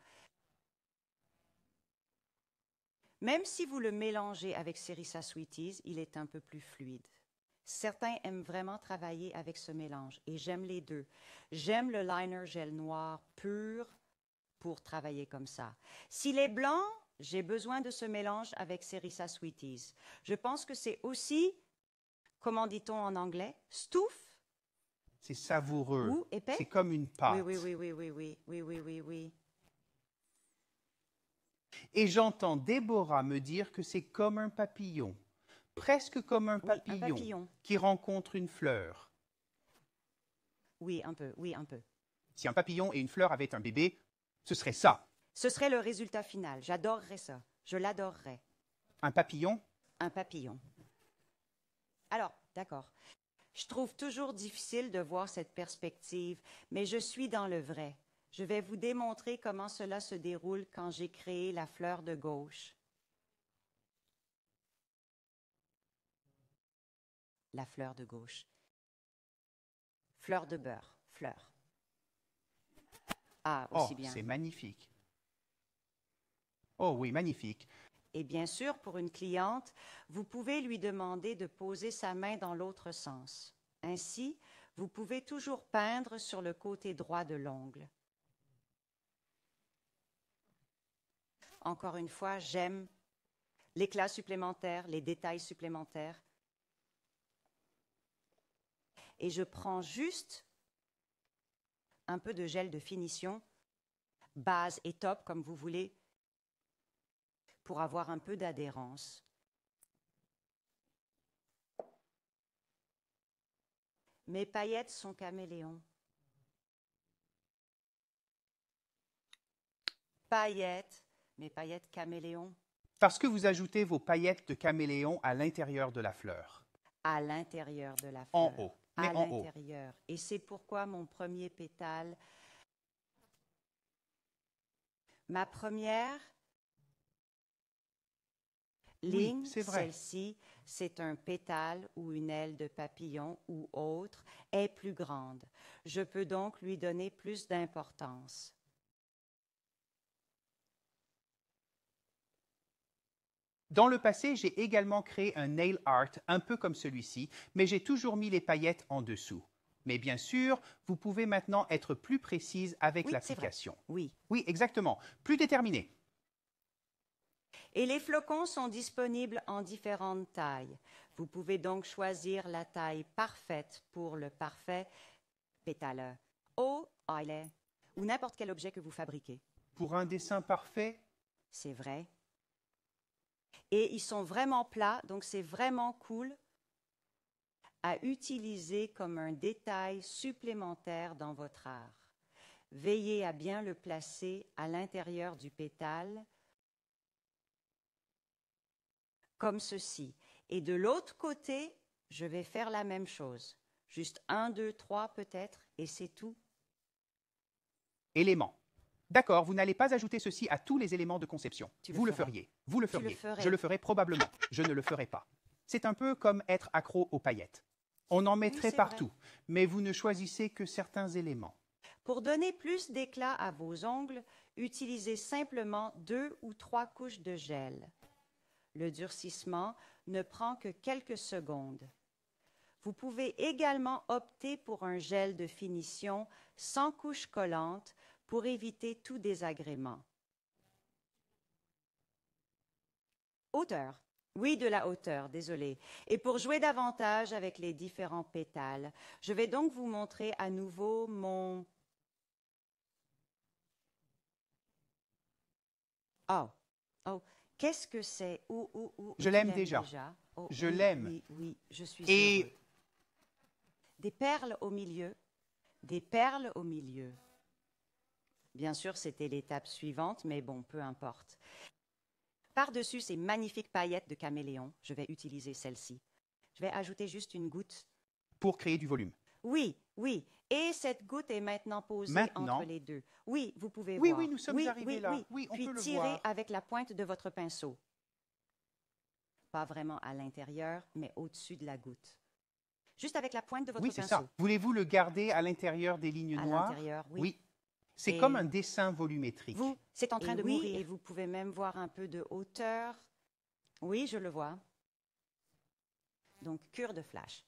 Même si vous le mélangez avec Serissa Sweeties, il est un peu plus fluide. Certains aiment vraiment travailler avec ce mélange et j'aime les deux. J'aime le liner gel noir pur pour travailler comme ça. S'il est blanc, j'ai besoin de ce mélange avec Serissa Sweeties. Je pense que c'est aussi, comment dit-on en anglais, stouff
C'est savoureux.
ou épais.
C'est comme une pâte.
Oui, oui, oui, oui, oui, oui, oui, oui, oui.
Et j'entends Déborah me dire que c'est comme un papillon, presque comme un
Oui, un
papillon,
papillon.
qui rencontre une fleur.
Oui, un peu, oui, un peu.
Si un papillon et une fleur avaient un bébé, ce serait ça.
Ce serait le résultat final. J'adorerais ça. Je l'adorerais.
Un papillon?
Un papillon. Alors, d'accord. Je trouve toujours difficile de voir cette perspective, mais je suis dans le vrai. Je vais vous démontrer comment cela se déroule quand j'ai créé la fleur de gauche. La fleur de gauche. Fleur de beurre. Fleur. Ah,
Oh,
aussi bien.
c'est magnifique. Oh oui, magnifique.
Et bien sûr, pour une cliente, vous pouvez lui demander de poser sa main dans l'autre sens. Ainsi, vous pouvez toujours peindre sur le côté droit de l'ongle. Encore une fois, j'aime l'éclat supplémentaire, les détails supplémentaires. Et je prends juste un peu de gel de finition, base et top, comme vous voulez, pour avoir un peu d'adhérence. Mes paillettes sont caméléons. Paillettes, mes paillettes caméléons
Parce que vous ajoutez vos paillettes de caméléon à l'intérieur de la fleur.
à l'intérieur de la
En
fleur.
haut. mais
à
en haut.
l'intérieur. Et c'est pourquoi mon premier pétale, ma première ligne,
c'est vrai.
celle-ci, c'est un pétale ou une aile de papillon ou autre, est plus grande. Je peux donc lui donner plus d'importance.
Dans le passé, j'ai également créé un nail art un peu comme celui-ci, mais j'ai toujours mis les paillettes en dessous. Mais bien sûr, vous pouvez maintenant être plus précise avec
Oui, c'est vrai.
l'application.
Oui.
Oui, exactement. Plus déterminé.
Et les flocons sont disponibles en différentes tailles. Vous pouvez donc choisir la taille parfaite pour le parfait pétale, au eyelet ou n'importe quel objet que vous fabriquez.
Pour un dessin parfait,
C'est vrai. Et ils sont vraiment plats, donc c'est vraiment cool à utiliser comme un détail supplémentaire dans votre art. Veillez à bien le placer à l'intérieur du pétale, comme ceci. Et de l'autre côté, je vais faire la même chose. Juste 1, 2, 3 peut-être, et c'est tout.
élément. D'accord, vous n'allez pas ajouter ceci à tous les éléments de conception.
Tu le
Vous le
feras.
feriez. Vous le
Tu le
feriez.
ferais.
Je le ferai probablement. Je ne le ferai pas. C'est un peu comme être accro aux paillettes. On en mettrait
c'est
partout, mais vous ne choisissez que certains éléments.
Pour donner plus d'éclat à vos ongles, utilisez simplement 2 ou 3 couches de gel. Le durcissement ne prend que quelques secondes. Vous pouvez également opter pour un gel de finition sans couche collante pour éviter tout désagrément. Hauteur. Oui, de la hauteur, désolé. Et pour jouer davantage avec les différents pétales, je vais donc vous montrer à nouveau mon... Oh, qu'est-ce que c'est?
Je l'aime déjà.
Oh,
Je
oui,
l'aime.
Oui, je suis
Et
heureux. Des perles au milieu. Des perles au milieu. Bien sûr, c'était l'étape suivante, mais bon, peu importe. Par-dessus ces magnifiques paillettes de caméléon, je vais utiliser celle-ci. Je vais ajouter juste une goutte.
pour créer du volume.
Oui, oui. Et cette goutte est maintenant posée
Maintenant.
entre les deux. Oui, vous pouvez
Oui,
voir.
oui, nous sommes arrivés là. Oui, on
Puis
peut le
tirez
voir.
avec la pointe de votre pinceau. Pas vraiment à l'intérieur, mais au-dessus de la goutte. Juste avec la pointe de votre
Oui, c'est
pinceau.
ça. Voulez-vous le garder à l'intérieur des lignes
À
noires?
l'intérieur, oui.
Oui. C'est
Et
comme un dessin volumétrique.
Vous, c'est en train de
oui,
mourir. Et vous pouvez même voir un peu de hauteur. Oui, je le vois. Donc, cure de flash.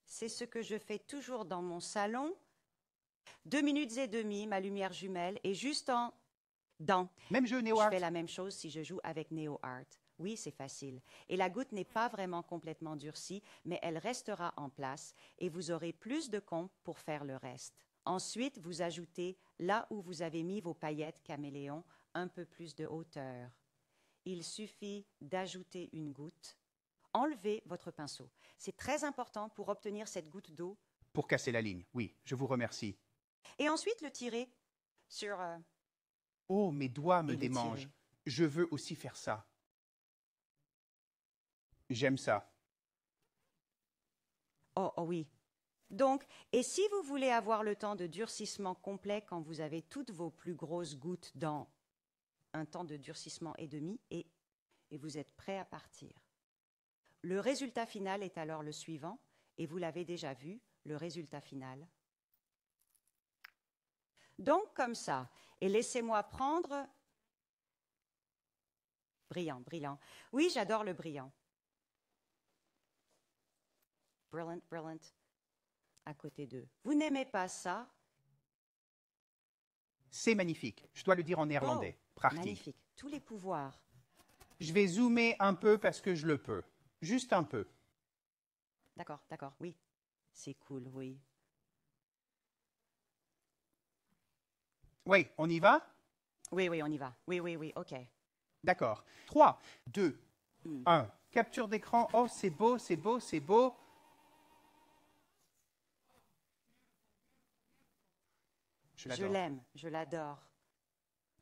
C'est ce que je fais toujours dans mon salon. 2 minutes et demie, ma lumière jumelle, et juste en dans.
Même jeu
Je
NeoArt.
fais la même chose si je joue avec NeoArt. Oui, c'est facile. Et la goutte n'est pas vraiment complètement durcie, mais elle restera en place et vous aurez plus de compte pour faire le reste. Ensuite, vous ajoutez, là où vous avez mis vos paillettes caméléon, un peu plus de hauteur. Il suffit d'ajouter une goutte. Enlevez votre pinceau. C'est très important pour obtenir cette goutte d'eau.
Pour casser la ligne. Oui, je vous remercie.
Et ensuite, le tirer sur...
Oh, mes doigts me
et le
démangent.
tirer.
Je veux aussi faire ça. J'aime ça.
Oh oui. Donc, et si vous voulez avoir le temps de durcissement complet quand vous avez toutes vos plus grosses gouttes dans un temps de durcissement et demi, et vous êtes prêt à partir. Le résultat final est alors le suivant, et vous l'avez déjà vu, le résultat final. Donc, comme ça, et laissez-moi prendre... Brillant, brillant. Oui, j'adore le brillant. Brilliant, brilliant. À côté d'eux. Vous n'aimez pas ça?
C'est magnifique. Je dois le dire en néerlandais. Prachtig.
Magnifique. Tous les pouvoirs.
Je vais zoomer un peu parce que je le peux. Juste un peu.
D'accord, d'accord, oui. C'est cool, oui.
Oui, on y va?
Oui, on y va. Oui, OK.
D'accord. 3, 2, 1. Capture d'écran. Oh, c'est beau, c'est beau, c'est beau.
Je l'aime, je l'adore.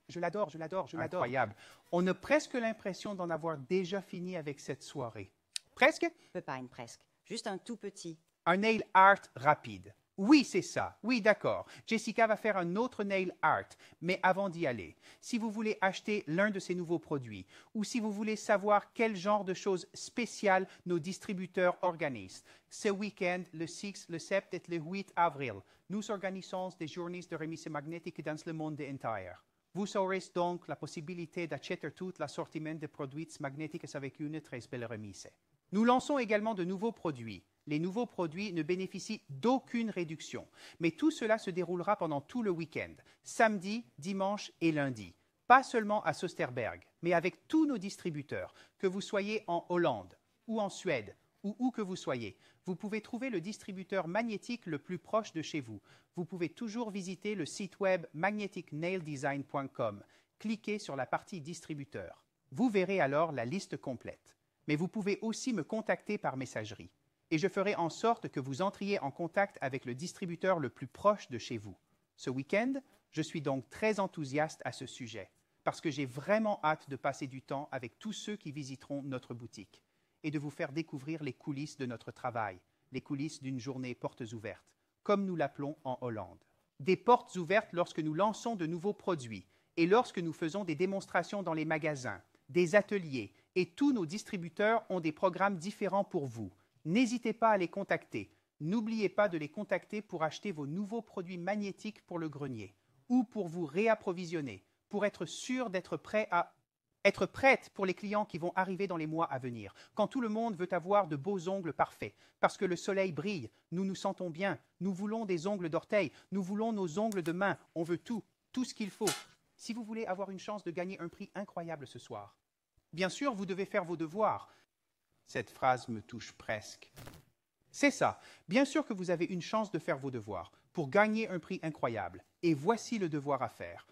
Je l'adore, je l'adore, je l'adore. Incroyable. On a presque l'impression d'en avoir déjà fini avec cette soirée. Presque?
Pepine, presque. Juste un tout petit.
Un nail art rapide. Oui, c'est ça. Oui, d'accord. Jessica va faire un autre nail art. Mais avant d'y aller, si vous voulez acheter l'un de ces nouveaux produits ou si vous voulez savoir quel genre de choses spéciales nos distributeurs organisent, ce week-end, le 6, le 7 et le 8 avril, nous organisons des journées de remise magnétique dans le monde entier. Vous aurez donc la possibilité d'acheter tout l'assortiment de produits magnétiques avec une très belle remise. Nous lançons également de nouveaux produits. Les nouveaux produits ne bénéficient d'aucune réduction, mais tout cela se déroulera pendant tout le week-end, samedi, dimanche et lundi. Pas seulement à Soesterberg, mais avec tous nos distributeurs, que vous soyez en Hollande ou en Suède ou où que vous soyez. Vous pouvez trouver le distributeur magnétique le plus proche de chez vous. Vous pouvez toujours visiter le site web magneticnaildesign.com. Cliquez sur la partie distributeur. Vous verrez alors la liste complète. Mais vous pouvez aussi me contacter par messagerie. Et je ferai en sorte que vous entriez en contact avec le distributeur le plus proche de chez vous. Ce week-end, je suis donc très enthousiaste à ce sujet, parce que j'ai vraiment hâte de passer du temps avec tous ceux qui visiteront notre boutique et de vous faire découvrir les coulisses de notre travail, les coulisses d'une journée portes ouvertes, comme nous l'appelons en Hollande. Des portes ouvertes lorsque nous lançons de nouveaux produits et lorsque nous faisons des démonstrations dans les magasins, des ateliers, et tous nos distributeurs ont des programmes différents pour vous. N'hésitez pas à les contacter. N'oubliez pas de les contacter pour acheter vos nouveaux produits magnétiques pour le grenier ou pour vous réapprovisionner, pour être sûr d'être prête pour les clients qui vont arriver dans les mois à venir, quand tout le monde veut avoir de beaux ongles parfaits, parce que le soleil brille, nous nous sentons bien, nous voulons des ongles d'orteil, nous voulons nos ongles de main, on veut tout ce qu'il faut. Si vous voulez avoir une chance de gagner un prix incroyable ce soir, bien sûr, vous devez faire vos devoirs. Cette phrase me touche presque. C'est ça. Bien sûr que vous avez une chance de faire vos devoirs pour gagner un prix incroyable. Et voici le devoir à faire.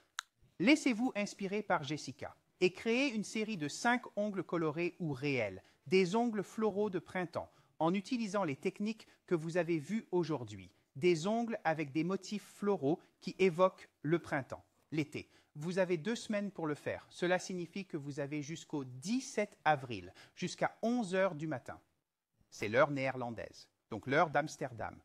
Laissez-vous inspirer par Jessica et créez une série de 5 ongles colorés ou réels, des ongles floraux de printemps, en utilisant les techniques que vous avez vues aujourd'hui. Des ongles avec des motifs floraux qui évoquent le printemps, l'été. Vous avez 2 semaines pour le faire. Cela signifie que vous avez jusqu'au 17 avril, jusqu'à 11 heures du matin. C'est l'heure néerlandaise, donc l'heure d'Amsterdam.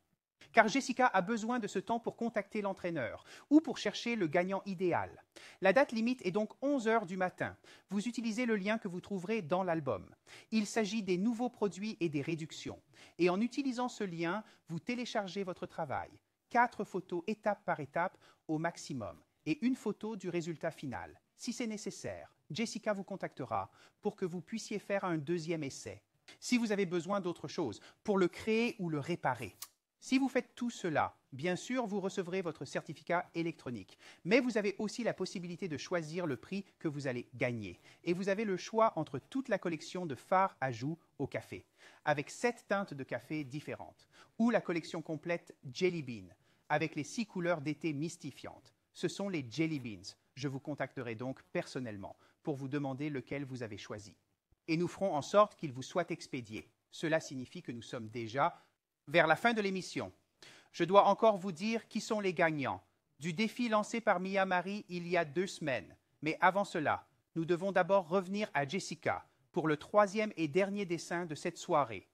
Car Jessica a besoin de ce temps pour contacter l'entraîneur ou pour chercher le gagnant idéal. La date limite est donc 11 heures du matin. Vous utilisez le lien que vous trouverez dans l'album. Il s'agit des nouveaux produits et des réductions. Et en utilisant ce lien, vous téléchargez votre travail. 4 photos étape par étape au maximum. Et une photo du résultat final. Si c'est nécessaire, Jessica vous contactera pour que vous puissiez faire un deuxième essai. Si vous avez besoin d'autre chose, pour le créer ou le réparer. Si vous faites tout cela, bien sûr, vous recevrez votre certificat électronique. Mais vous avez aussi la possibilité de choisir le prix que vous allez gagner. Et vous avez le choix entre toute la collection de fards à joues au café, avec 7 teintes de café différentes, ou la collection complète Jelly Bean, avec les 6 couleurs d'été mystifiantes. Ce sont les Jelly Beans. Je vous contacterai donc personnellement pour vous demander lequel vous avez choisi. Et nous ferons en sorte qu'il vous soit expédié. Cela signifie que nous sommes déjà vers la fin de l'émission. Je dois encore vous dire qui sont les gagnants du défi lancé par Mia Marie il y a 2 semaines. Mais avant cela, nous devons d'abord revenir à Jessica pour le 3e et dernier dessin de cette soirée.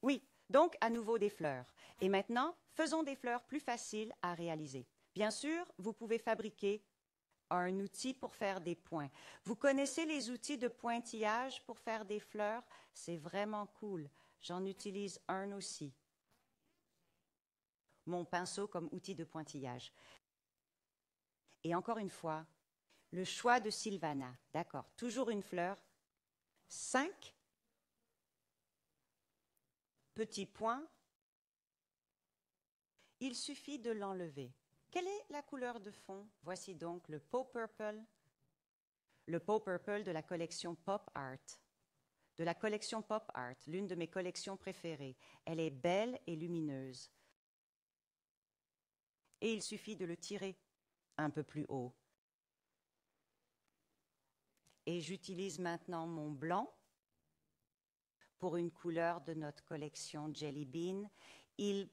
Oui, donc à nouveau des fleurs. Et maintenant, faisons des fleurs plus faciles à réaliser. Bien sûr, vous pouvez fabriquer un outil pour faire des points. Vous connaissez les outils de pointillage pour faire des fleurs? C'est vraiment cool. J'en utilise un aussi. Mon pinceau comme outil de pointillage. Et encore une fois, le choix de Sylvana. D'accord, toujours une fleur. 5 petits points. Il suffit de l'enlever. Quelle est la couleur de fond? Voici donc le Pop Purple. Le Pop Purple de la collection Pop Art. De la collection Pop Art, l'une de mes collections préférées. Elle est belle et lumineuse. Et il suffit de le tirer un peu plus haut. Et j'utilise maintenant mon blanc pour une couleur de notre collection Jelly Bean. Il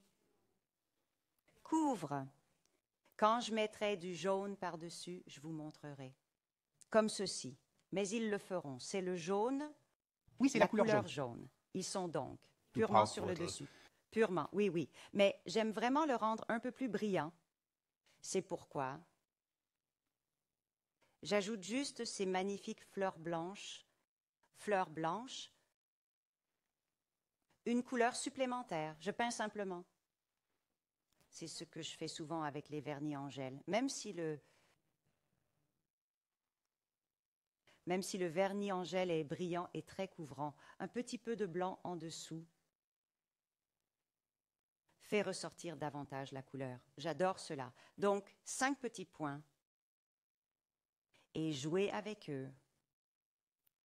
couvre. Quand je mettrai du jaune par-dessus, je vous montrerai. Comme ceci. Mais ils le feront. C'est le jaune,
Oui, c'est la couleur
jaune. Ils sont donc purement sur le dessus. Purement, oui, oui. Mais j'aime vraiment le rendre un peu plus brillant. C'est pourquoi j'ajoute juste ces magnifiques fleurs blanches, une couleur supplémentaire. Je peins simplement. C'est ce que je fais souvent avec les vernis en gel. Même si le vernis en gel est brillant et très couvrant, un petit peu de blanc en dessous fait ressortir davantage la couleur. J'adore cela. Donc, 5 petits points et jouer avec eux.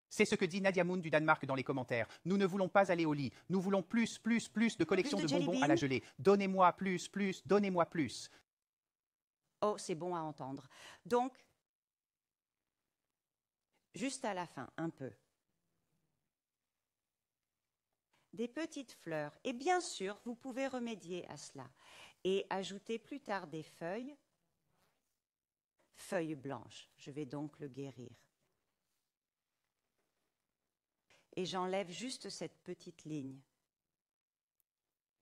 C'est ce que dit Nadia Moon du Danemark dans les commentaires. Nous ne voulons pas aller au lit. Nous voulons plus de collections
Plus
de
de Jelly
bonbons
Bean.
à la gelée. Donnez-moi plus, donnez-moi plus.
Oh, c'est bon à entendre. Donc, juste à la fin, un peu. Des petites fleurs. Et bien sûr, vous pouvez remédier à cela et ajouter plus tard des feuilles blanches. Je vais donc le guérir. Et j'enlève juste cette petite ligne.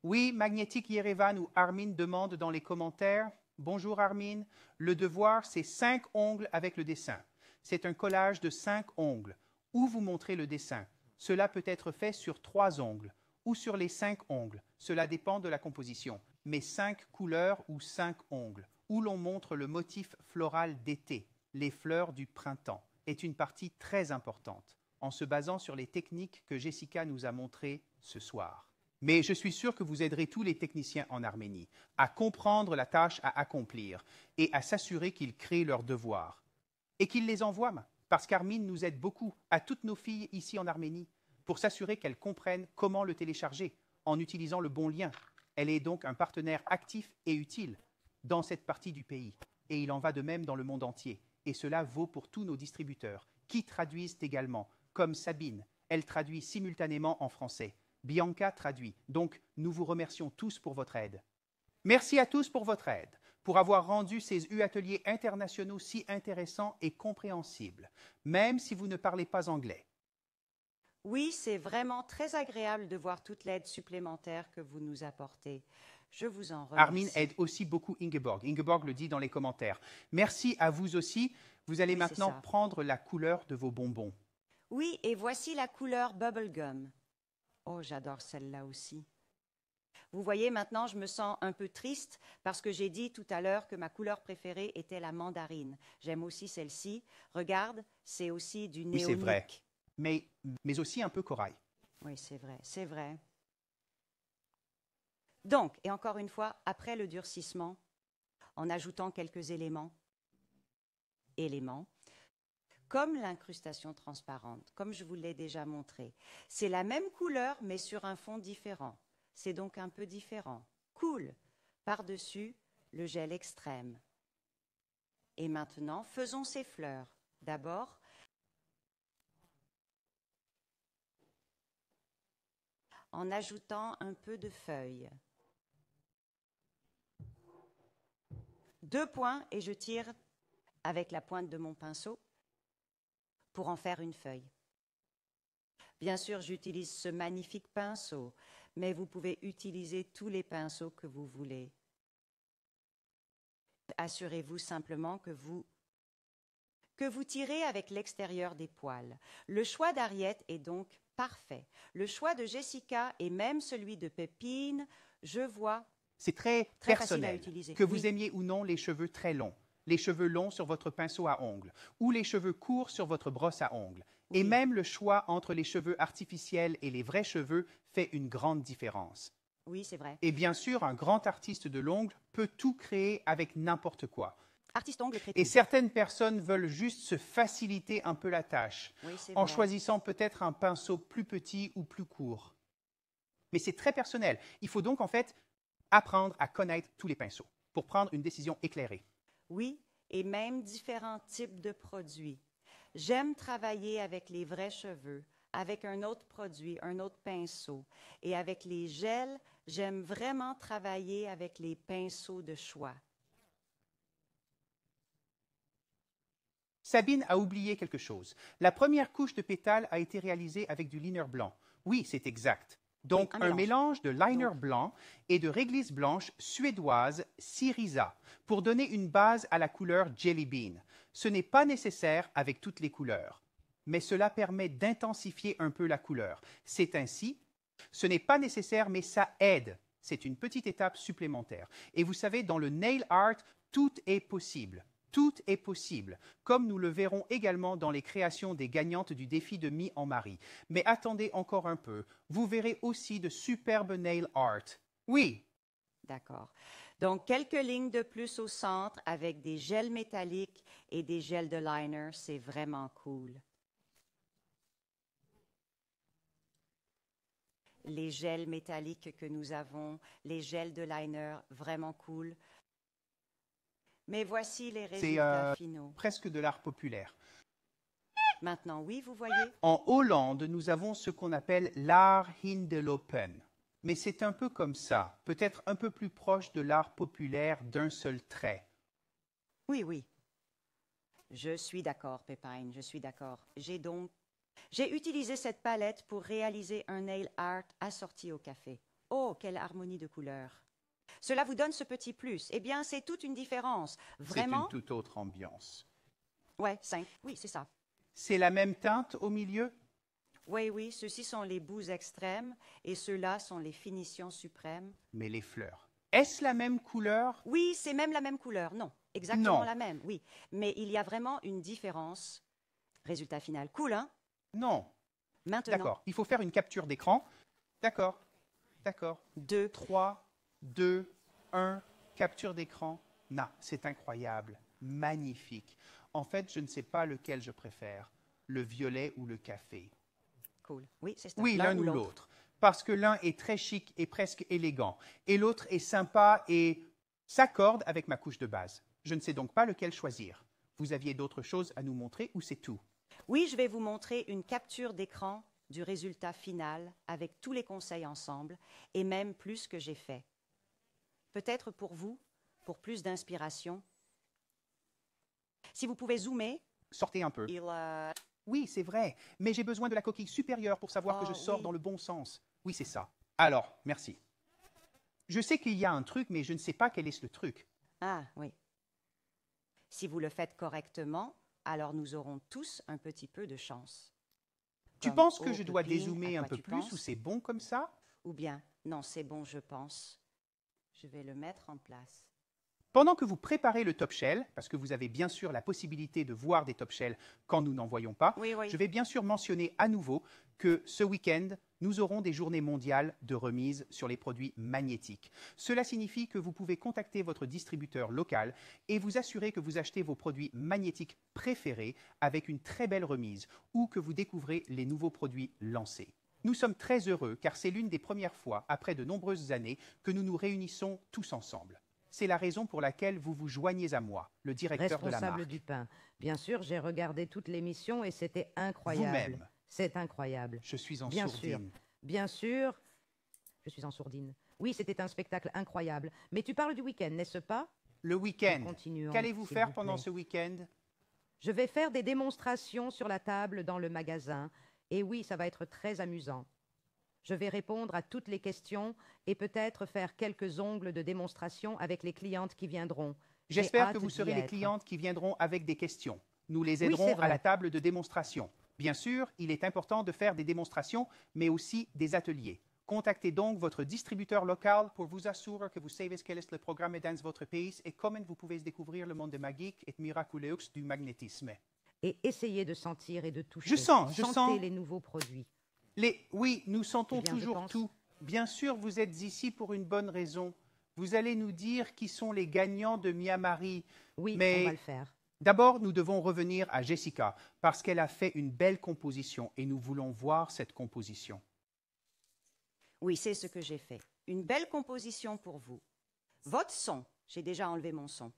Oui, Magnétique Yerevan ou Armin demande dans les commentaires. Bonjour Armin. Le devoir, c'est 5 ongles avec le dessin. C'est un collage de 5 ongles. Où vous montrez le dessin. Cela peut être fait sur 3 ongles ou sur les 5 ongles. Cela dépend de la composition. Mais 5 couleurs ou 5 ongles, où l'on montre le motif floral d'été, les fleurs du printemps, est une partie très importante, en se basant sur les techniques que Jessica nous a montrées ce soir. Mais je suis sûr que vous aiderez tous les techniciens en Arménie à comprendre la tâche à accomplir et à s'assurer qu'ils créent leurs devoirs et qu'ils les envoient, parce qu'Armin nous aide beaucoup, à toutes nos filles ici en Arménie, pour s'assurer qu'elles comprennent comment le télécharger en utilisant le bon lien. Elle est donc un partenaire actif et utile dans cette partie du pays. Et il en va de même dans le monde entier. Et cela vaut pour tous nos distributeurs, qui traduisent également, comme Sabine. Elle traduit simultanément en français. Bianca traduit. Donc, nous vous remercions tous pour votre aide. Merci à tous pour votre aide, pour avoir rendu ces U-ateliers internationaux si intéressants et compréhensibles, même si vous ne parlez pas anglais.
Oui, c'est vraiment très agréable de voir toute l'aide supplémentaire que vous nous apportez. Je vous en remercie.
Armin aide aussi beaucoup Ingeborg. Ingeborg le dit dans les commentaires. Merci à vous aussi. Vous allez maintenant prendre la couleur de vos bonbons.
Oui, et voici la couleur Bubblegum. Oh, j'adore celle-là aussi. Vous voyez, maintenant, je me sens un peu triste parce que j'ai dit tout à l'heure que ma couleur préférée était la mandarine. J'aime aussi celle-ci. Regarde, c'est aussi du néonique.
Oui, c'est vrai. Mais aussi un peu corail.
Oui, c'est vrai, c'est vrai. Donc, et encore une fois, après le durcissement, en ajoutant quelques éléments, comme l'incrustation transparente, comme je vous l'ai déjà montré. C'est la même couleur, mais sur un fond différent. C'est donc un peu différent. Cool. Par-dessus, le gel extrême. Et maintenant, faisons ces fleurs. D'abord, en ajoutant un peu de feuilles. 2 points et je tire avec la pointe de mon pinceau pour en faire une feuille. Bien sûr, j'utilise ce magnifique pinceau, mais vous pouvez utiliser tous les pinceaux que vous voulez. Assurez-vous simplement que vous tirez avec l'extérieur des poils. Le choix d'Ariette est donc parfait. Le choix de Jessica et même celui de Pépine, je vois.
C'est très personnel, que vous aimiez ou non les cheveux très longs, les cheveux longs sur votre pinceau à ongles, ou les cheveux courts sur votre brosse à ongles. Oui. Et même le choix entre les cheveux artificiels et les vrais cheveux fait une grande différence.
Oui, c'est vrai.
Et bien sûr, un grand artiste de l'ongle peut tout créer avec n'importe quoi.
Artiste ongle crée
Et
tout.
certaines personnes veulent juste se faciliter un peu la tâche,
oui,
en choisissant peut-être un pinceau plus petit ou plus court. Mais c'est très personnel. Il faut donc en fait apprendre à connaître tous les pinceaux pour prendre une décision éclairée.
Oui, et même différents types de produits. J'aime travailler avec les vrais cheveux, avec un autre produit, un autre pinceau. Et avec les gels, j'aime vraiment travailler avec les pinceaux de choix.
Sabine a oublié quelque chose. La première couche de pétales a été réalisée avec du liner blanc. Oui, c'est exact. Donc,
Oui,
un mélange de liner
Donc-
blanc et de réglisse blanche suédoise Syriza pour donner une base à la couleur Jelly Bean. Ce n'est pas nécessaire avec toutes les couleurs, mais cela permet d'intensifier un peu la couleur. C'est ainsi, ce n'est pas nécessaire, mais ça aide. C'est une petite étape supplémentaire. Et vous savez, dans le nail art, tout est possible. Tout est possible, comme nous le verrons également dans les créations des gagnantes du défi de Mi en Marie. Mais attendez encore un peu, vous verrez aussi de superbes nail art. Oui,
D'accord. Donc, quelques lignes de plus au centre avec des gels métalliques et des gels de liner, c'est vraiment cool. Les gels métalliques que nous avons, les gels de liner, vraiment cool. Mais voici les résultats finaux.
presque de l'art populaire.
Maintenant, oui, vous voyez?
En Hollande, nous avons ce qu'on appelle l'art hindelopen. Mais c'est un peu comme ça, peut-être un peu plus proche de l'art populaire d'un seul trait.
Oui, oui. Je suis d'accord, Pépine, je suis d'accord. J'ai utilisé cette palette pour réaliser un nail art assorti au café. Oh, quelle harmonie de couleurs! Cela vous donne ce petit plus. Eh bien, c'est toute une différence. Vraiment?
C'est une toute autre ambiance.
Ouais, 5. Oui, c'est ça.
C'est la même teinte au milieu?
Oui, oui, ceux-ci sont les bouts extrêmes et ceux-là sont les finitions suprêmes.
Mais les fleurs. Est-ce la même couleur?
Oui, c'est même la même couleur. Non, exactement
Non.
la même, oui. Mais il y a vraiment une différence. Résultat final. Cool, hein?
Non.
Maintenant,
D'accord. Il faut faire une capture d'écran. D'accord. D'accord.
2.
3, 2, 1, capture d'écran. Non, c'est incroyable. Magnifique. En fait, je ne sais pas lequel je préfère, le violet ou le café.
Cool. Oui, c'est ça.
Oui, l'un ou l'autre. Parce que l'un est très chic et presque élégant, et l'autre est sympa et s'accorde avec ma couche de base. Je ne sais donc pas lequel choisir. Vous aviez d'autres choses à nous montrer ou c'est tout?
Oui, je vais vous montrer une capture d'écran du résultat final avec tous les conseils ensemble et même plus que j'ai fait. Peut-être pour vous, pour plus d'inspiration. Si vous pouvez zoomer,
Sortez un peu. Oui, c'est vrai, mais j'ai besoin de la coquille supérieure pour savoir que je sors
oui.
dans le bon sens. Oui, c'est ça. Alors, merci. Je sais qu'il y a un truc, mais je ne sais pas quel est le truc.
Ah, oui. Si vous le faites correctement, alors nous aurons tous un petit peu de chance.
Tu
Comme,
penses que
oh,
je dois
Pépine,
dézoomer
à
un
quoi
peu
tu
plus
penses?
ou c'est bon comme ça?
Ou bien, non, c'est bon, je pense. Je vais le mettre en place.
Pendant que vous préparez le top shell, parce que vous avez bien sûr la possibilité de voir des top shells quand nous n'en voyons pas,
Oui, oui.
je vais bien sûr mentionner à nouveau que ce week-end, nous aurons des journées mondiales de remise sur les produits magnétiques. Cela signifie que vous pouvez contacter votre distributeur local et vous assurer que vous achetez vos produits magnétiques préférés avec une très belle remise ou que vous découvrez les nouveaux produits lancés. Nous sommes très heureux car c'est l'une des premières fois, après de nombreuses années, que nous nous réunissons tous ensemble. C'est la raison pour laquelle vous vous joignez à moi, le directeur de la
Responsable
marque.
du pain. Bien sûr, j'ai regardé toute l'émission et c'était incroyable.
Vous-même.
C'est incroyable.
Je suis en
Bien
sourdine.
sûr. Bien sûr. Je suis en sourdine. Oui, c'était un spectacle incroyable. Mais tu parles du week-end, n'est-ce pas?
Le week-end.
Continuons,
Qu'allez-vous
s'il
faire
vous
pendant
plaît.
ce week-end?
Je vais faire des démonstrations sur la table dans le magasin. Et oui, ça va être très amusant. Je vais répondre à toutes les questions et peut-être faire quelques ongles de démonstration avec les clientes qui viendront. J'ai
J'espère
hâte
que vous
d'y
serez les
être.
clientes qui viendront avec des questions. Nous les
Oui,
aiderons
c'est
à
vrai.
la table de démonstration. Bien sûr, il est important de faire des démonstrations, mais aussi des ateliers. Contactez donc votre distributeur local pour vous assurer que vous savez ce qu'est le programme dans votre pays et comment vous pouvez découvrir le monde magique et miraculeux du magnétisme.
Et essayez de sentir et de toucher.
Je sens.
Sentez les nouveaux produits.
Oui, nous sentons
Eh bien, je
toujours
pense.
tout. Bien sûr, vous êtes ici pour une bonne raison. Vous allez nous dire qui sont les gagnants de Miamari.
Oui,
Mais
on va le faire.
d'abord, nous devons revenir à Jessica parce qu'elle a fait une belle composition et nous voulons voir cette composition.
Oui, c'est ce que j'ai fait. Une belle composition pour vous. Votre son, j'ai déjà enlevé mon son.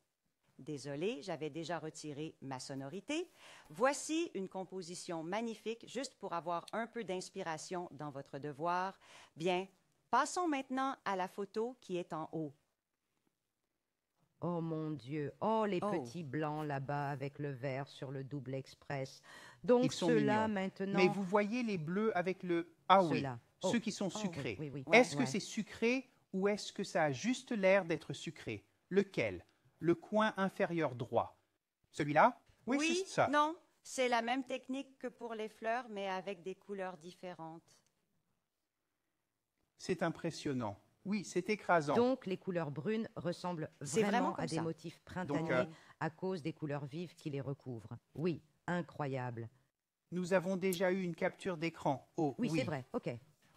Désolée, j'avais déjà retiré ma sonorité. Voici une composition magnifique, juste pour avoir un peu d'inspiration dans votre devoir. Bien, passons maintenant à la photo qui est en haut.
Oh mon Dieu, oh les
Oh.
petits blancs là-bas avec le vert sur le double express. Donc
Ils sont
ceux-là
mignons.
maintenant,
Mais vous voyez les bleus avec le... Ah oui,
Ceux-là. Oh.
ceux qui sont
Oh, oui,
sucrés.
oui, oui.
Ouais,
Est-ce que
ouais.
c'est sucré ou est-ce que ça a juste l'air d'être sucré? Lequel? Le coin inférieur droit. Celui-là? Oui, c'est ça.
non, c'est la même technique que pour les fleurs, mais avec des couleurs différentes.
C'est impressionnant. Oui, c'est écrasant.
Donc les couleurs brunes ressemblent
C'est vraiment
vraiment
comme
à des
ça.
motifs printaniers
Donc,
à cause des couleurs vives qui les recouvrent. Oui, incroyable.
Nous avons déjà eu une capture d'écran. Oh,
Oui, c'est vrai, ok.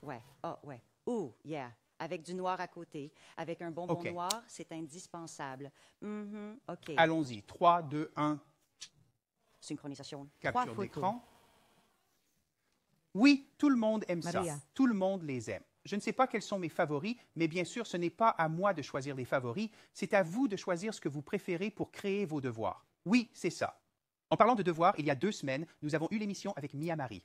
Ouais, oh, ouais. Oh, yeah. Avec du noir à côté, avec un bonbon
OK.
noir, c'est indispensable. Mhm, OK.
Allons-y. 3, 2, 1.
Synchronisation.
Capture
photos.
d'écran. Oui, tout le monde aime
Maria.
ça. Tout le monde les aime. Je ne sais pas quels sont mes favoris, mais bien sûr, ce n'est pas à moi de choisir les favoris, c'est à vous de choisir ce que vous préférez pour créer vos devoirs. Oui, c'est ça. En parlant de devoirs, il y a 2 semaines, nous avons eu l'émission avec Mia Marie.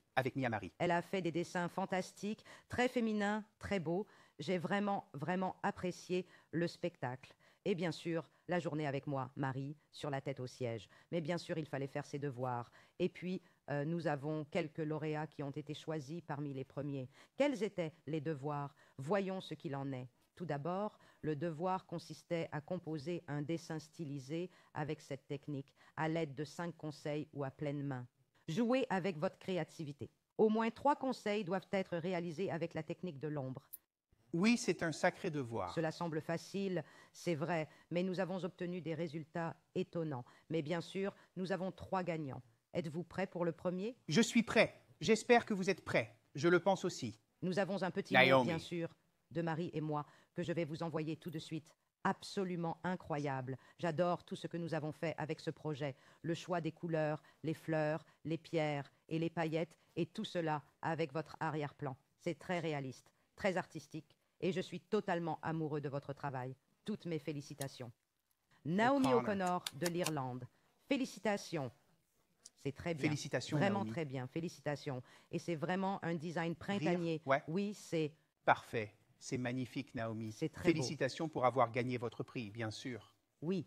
Elle a fait des dessins fantastiques, très féminins, très beaux. J'ai vraiment, vraiment apprécié le spectacle. Et bien sûr, la journée avec moi, Marie, sur la tête au siège. Mais bien sûr, il fallait faire ses devoirs. Et puis, nous avons quelques lauréats qui ont été choisis parmi les premiers. Quels étaient les devoirs? Voyons ce qu'il en est. Tout d'abord, le devoir consistait à composer un dessin stylisé avec cette technique, à l'aide de 5 conseils ou à pleine main. Jouez avec votre créativité. Au moins 3 conseils doivent être réalisés avec la technique de l'ombre.
Oui, c'est un sacré devoir.
Cela semble facile, c'est vrai, mais nous avons obtenu des résultats étonnants. Mais bien sûr, nous avons 3 gagnants. Êtes-vous prêt pour le premier?
Je suis prêt. J'espère que vous êtes prêts. Je le pense aussi.
Nous avons un petit mot,
Naomi.
bien sûr, de Marie et moi, que je vais vous envoyer tout de suite. Absolument incroyable. J'adore tout ce que nous avons fait avec ce projet. Le choix des couleurs, les fleurs, les pierres et les paillettes, et tout cela avec votre arrière-plan. C'est très réaliste, très artistique, et je suis totalement amoureux de votre travail. Toutes mes félicitations. Naomi
O'Connor.
O'Connor de l'Irlande. Félicitations. C'est très bien.
Félicitations,
Vraiment
Naomi.
très bien. Félicitations. Et c'est vraiment un design printanier.
ouais.
Oui, c'est
Parfait. C'est magnifique, Naomi.
C'est très beau.
Félicitations pour avoir gagné votre prix, bien sûr.
oui.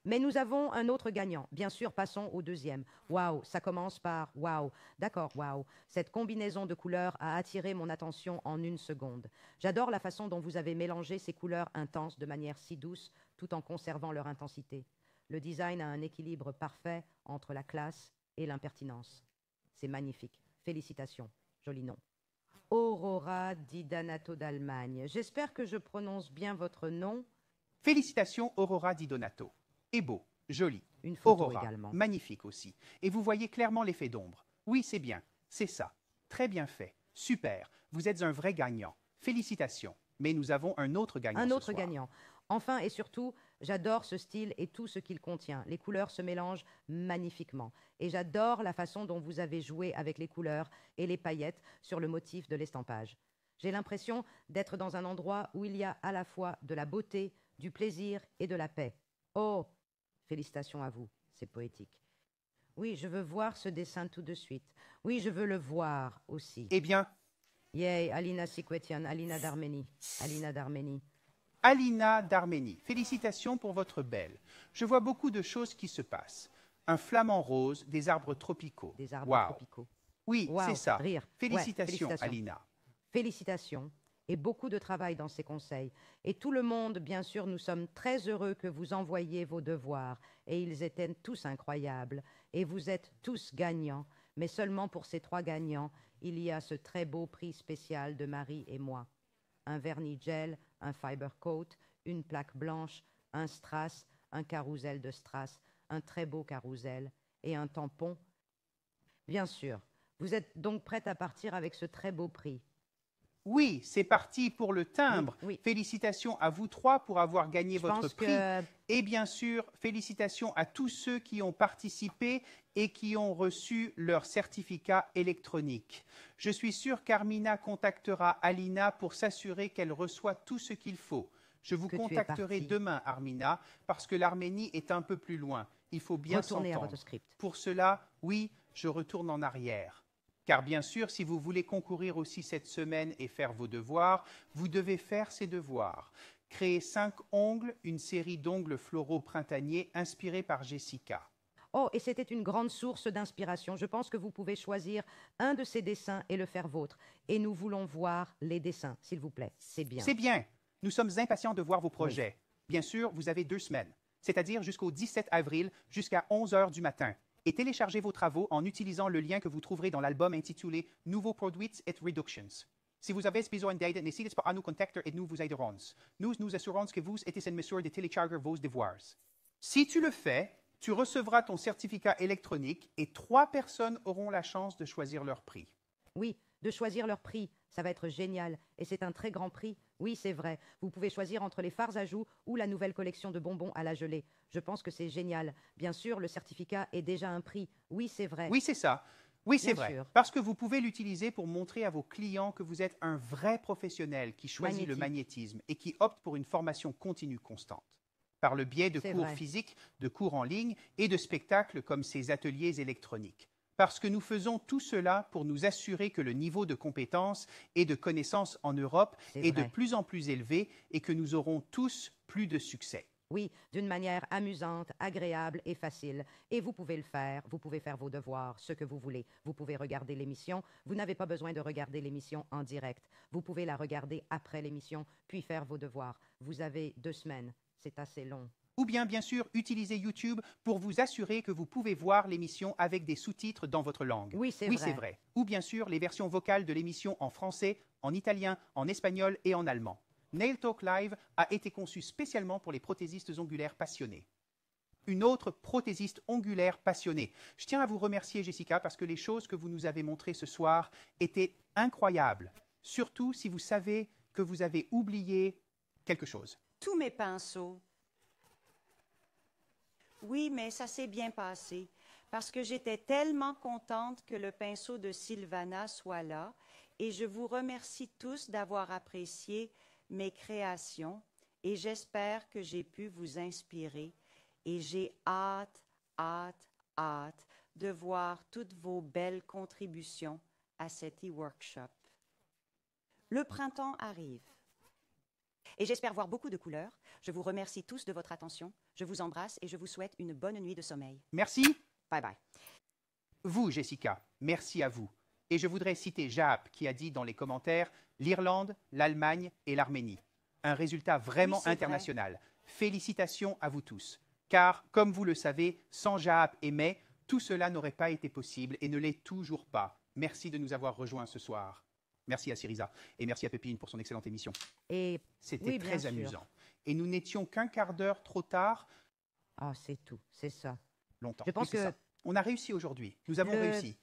Mais nous avons un autre gagnant. Bien sûr, passons au deuxième. Waouh, ça commence par waouh. D'accord, waouh. Cette combinaison de couleurs a attiré mon attention en 1 seconde. J'adore la façon dont vous avez mélangé ces couleurs intenses de manière si douce, tout en conservant leur intensité. Le design a un équilibre parfait entre la classe et l'impertinence. C'est magnifique. Félicitations. Joli nom. Aurora Di Donato d'Allemagne. J'espère que je prononce bien votre nom.
Félicitations, Aurora Di Donato. Et beau, joli.
Une photo
Aurora,
également.
magnifique aussi. Et vous voyez clairement l'effet d'ombre. Oui, c'est bien. C'est ça. Très bien fait. Super. Vous êtes un vrai gagnant. Félicitations. Mais nous avons un autre gagnant.
Un
ce
autre
soir.
gagnant. Enfin et surtout, j'adore ce style et tout ce qu'il contient. Les couleurs se mélangent magnifiquement. Et j'adore la façon dont vous avez joué avec les couleurs et les paillettes sur le motif de l'estampage. J'ai l'impression d'être dans un endroit où il y a à la fois de la beauté, du plaisir et de la paix. Oh, félicitations à vous, c'est poétique. Oui, je veux voir ce dessin tout de suite. Oui, je veux le voir aussi.
Eh bien,
Yay, Alina Sikwetian, Alina d'Arménie. Alina d'Arménie.
Alina d'Arménie, félicitations pour votre belle. Je vois beaucoup de choses qui se passent. Un flamant rose, des arbres tropicaux.
Des arbres
Waouh.
tropicaux.
Oui,
Waouh,
c'est ça.
rire.
Félicitations,
Ouais, félicitations.
Alina.
Félicitations et beaucoup de travail dans ces conseils. Et tout le monde, bien sûr, nous sommes très heureux que vous envoyiez vos devoirs. Et ils étaient tous incroyables. Et vous êtes tous gagnants. Mais seulement pour ces 3 gagnants, il y a ce très beau prix spécial de Marie et moi. Un vernis gel, un fiber coat, une plaque blanche, un strass, un carrousel de strass, un très beau carrousel et un tampon. Bien sûr, vous êtes donc prête à partir avec ce très beau prix.
Oui, c'est parti pour le timbre.
Oui, oui.
Félicitations à vous 3 pour avoir gagné
Je
votre
pense
prix.
que
Et bien sûr, félicitations à tous ceux qui ont participé et qui ont reçu leur certificat électronique. Je suis sûr qu'Armina contactera Alina pour s'assurer qu'elle reçoit tout ce qu'il faut. Je vous
Que tu es
contacterai
partie.
demain, Armina, parce que l'Arménie est un peu plus loin. Il faut bien
retournez à
s'entendre.
votre script.
Pour cela, oui, je retourne en arrière. Car bien sûr, si vous voulez concourir aussi cette semaine et faire vos devoirs, vous devez faire ces devoirs. créé 5 ongles, une série d'ongles floraux printaniers inspirés par Jessica.
Oh, et c'était une grande source d'inspiration. Je pense que vous pouvez choisir un de ces dessins et le faire vôtre. Et nous voulons voir les dessins, s'il vous plaît. C'est bien.
C'est bien. Nous sommes impatients de voir vos projets. Bien sûr, vous avez 2 semaines, c'est-à-dire jusqu'au 17 avril, jusqu'à 11 heures du matin. Et téléchargez vos travaux en utilisant le lien que vous trouverez dans l'album intitulé « Nouveaux produits et reductions ». Si vous avez besoin d'aide, n'hésitez pas à nous contacter et nous vous aiderons. Nous nous assurons que vous êtes en mesure de télécharger vos devoirs. Si tu le fais, tu recevras ton certificat électronique et 3 personnes auront la chance de choisir leur prix.
Oui, de choisir leur prix. Ça va être génial. Et c'est un très grand prix. Oui, c'est vrai. Vous pouvez choisir entre les fards à joues ou la nouvelle collection de bonbons à la gelée. Je pense que c'est génial. Bien sûr, le certificat est déjà un prix. Oui, c'est vrai.
Oui, c'est ça. Oui, c'est
Bien
vrai.
sûr.
Parce que vous pouvez l'utiliser pour montrer à vos clients que vous êtes un vrai professionnel qui choisit le magnétisme et qui opte pour une formation continue constante. Par le biais de
C'est
cours
vrai.
physiques, de cours en ligne et de spectacles comme ces ateliers électroniques. Parce que nous faisons tout cela pour nous assurer que le niveau de compétence et de connaissance en Europe
C'est
est de
vrai.
plus en plus élevé et que nous aurons tous plus de succès.
Oui, d'une manière amusante, agréable et facile. Et vous pouvez le faire. Vous pouvez faire vos devoirs, ce que vous voulez. Vous pouvez regarder l'émission. Vous n'avez pas besoin de regarder l'émission en direct. Vous pouvez la regarder après l'émission, puis faire vos devoirs. Vous avez 2 semaines. C'est assez long.
Ou bien sûr, utilisez YouTube pour vous assurer que vous pouvez voir l'émission avec des sous-titres dans votre langue.
Oui, c'est
Oui,
vrai.
c'est vrai. Ou bien sûr, les versions vocales de l'émission en français, en italien, en espagnol et en allemand. Nail Talk Live a été conçu spécialement pour les prothésistes ongulaires passionnés. Une autre prothésiste ongulaire passionnée. Je tiens à vous remercier, Jessica, parce que les choses que vous nous avez montrées ce soir étaient incroyables. Surtout si vous savez que vous avez oublié quelque chose.
Tous mes pinceaux. Oui, mais ça s'est bien passé parce que j'étais tellement contente que le pinceau de Sylvana soit là et je vous remercie tous d'avoir apprécié mes créations et j'espère que j'ai pu vous inspirer et j'ai hâte de voir toutes vos belles contributions à cet e-workshop. Le printemps arrive. Et j'espère voir beaucoup de couleurs. Je vous remercie tous de votre attention. Je vous embrasse et je vous souhaite une bonne nuit de sommeil.
Merci.
Bye bye.
Vous, Jessica, merci à vous. Et je voudrais citer Jaap qui a dit dans les commentaires l'Irlande, l'Allemagne et l'Arménie. Un résultat vraiment
Oui, c'est
international. Félicitations à vous tous. Car, comme vous le savez, sans Jaap et May, tout cela n'aurait pas été possible et ne l'est toujours pas. Merci de nous avoir rejoints ce soir. Merci à Syriza et merci à Pépine pour son excellente émission.
Et
C'était
oui, bien
très
sûr.
amusant. Et nous n'étions qu'un quart d'heure trop tard,
Ah, c'est tout. C'est ça.
longtemps.
Je pense
Oui, c'est
que
ça. On a réussi aujourd'hui. Nous avons
le-
réussi.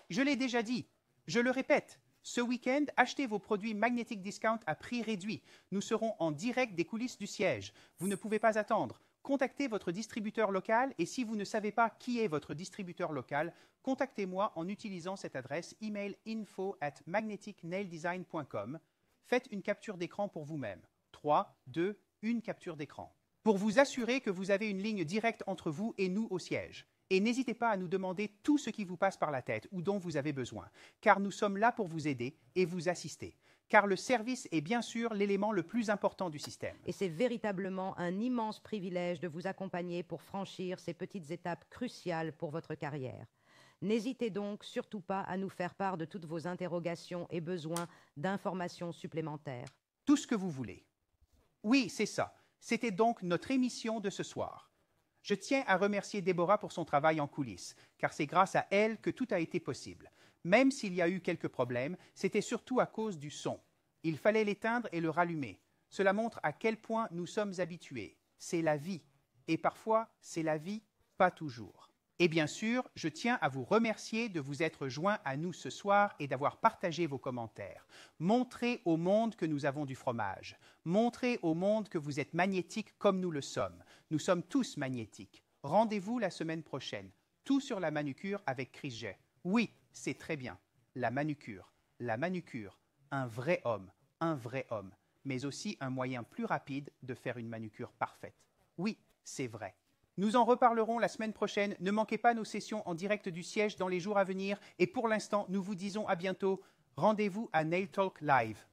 Je l'ai déjà dit. Je le répète. Ce week-end, achetez vos produits Magnetic Discount à prix réduit. Nous serons en direct des coulisses du siège. Vous ne pouvez pas attendre. Contactez votre distributeur local et si vous ne savez pas qui est votre distributeur local, contactez-moi en utilisant cette adresse email info@magneticnaildesign.com. Faites une capture d'écran pour vous-même. 3, 2, 1 capture d'écran. Pour vous assurer que vous avez une ligne directe entre vous et nous au siège. Et n'hésitez pas à nous demander tout ce qui vous passe par la tête ou dont vous avez besoin, car nous sommes là pour vous aider et vous assister. Car le service est bien sûr l'élément le plus important du système.
Et c'est véritablement un immense privilège de vous accompagner pour franchir ces petites étapes cruciales pour votre carrière. N'hésitez donc surtout pas à nous faire part de toutes vos interrogations et besoins d'informations supplémentaires.
Tout ce que vous voulez. Oui, c'est ça. C'était donc notre émission de ce soir. Je tiens à remercier Déborah pour son travail en coulisses, car c'est grâce à elle que tout a été possible. Même s'il y a eu quelques problèmes, c'était surtout à cause du son. Il fallait l'éteindre et le rallumer. Cela montre à quel point nous sommes habitués. C'est la vie. Et parfois, c'est la vie, pas toujours. Et bien sûr, je tiens à vous remercier de vous être joints à nous ce soir et d'avoir partagé vos commentaires. Montrez au monde que nous avons du fromage. Montrez au monde que vous êtes magnétiques comme nous le sommes. Nous sommes tous magnétiques. Rendez-vous la semaine prochaine. Tout sur la manucure avec Chris Jay. Oui, c'est très bien. La manucure, un vrai homme, mais aussi un moyen plus rapide de faire une manucure parfaite. Oui, c'est vrai. Nous en reparlerons la semaine prochaine. Ne manquez pas nos sessions en direct du siège dans les jours à venir. Et pour l'instant, nous vous disons à bientôt. Rendez-vous à Nail Talk Live.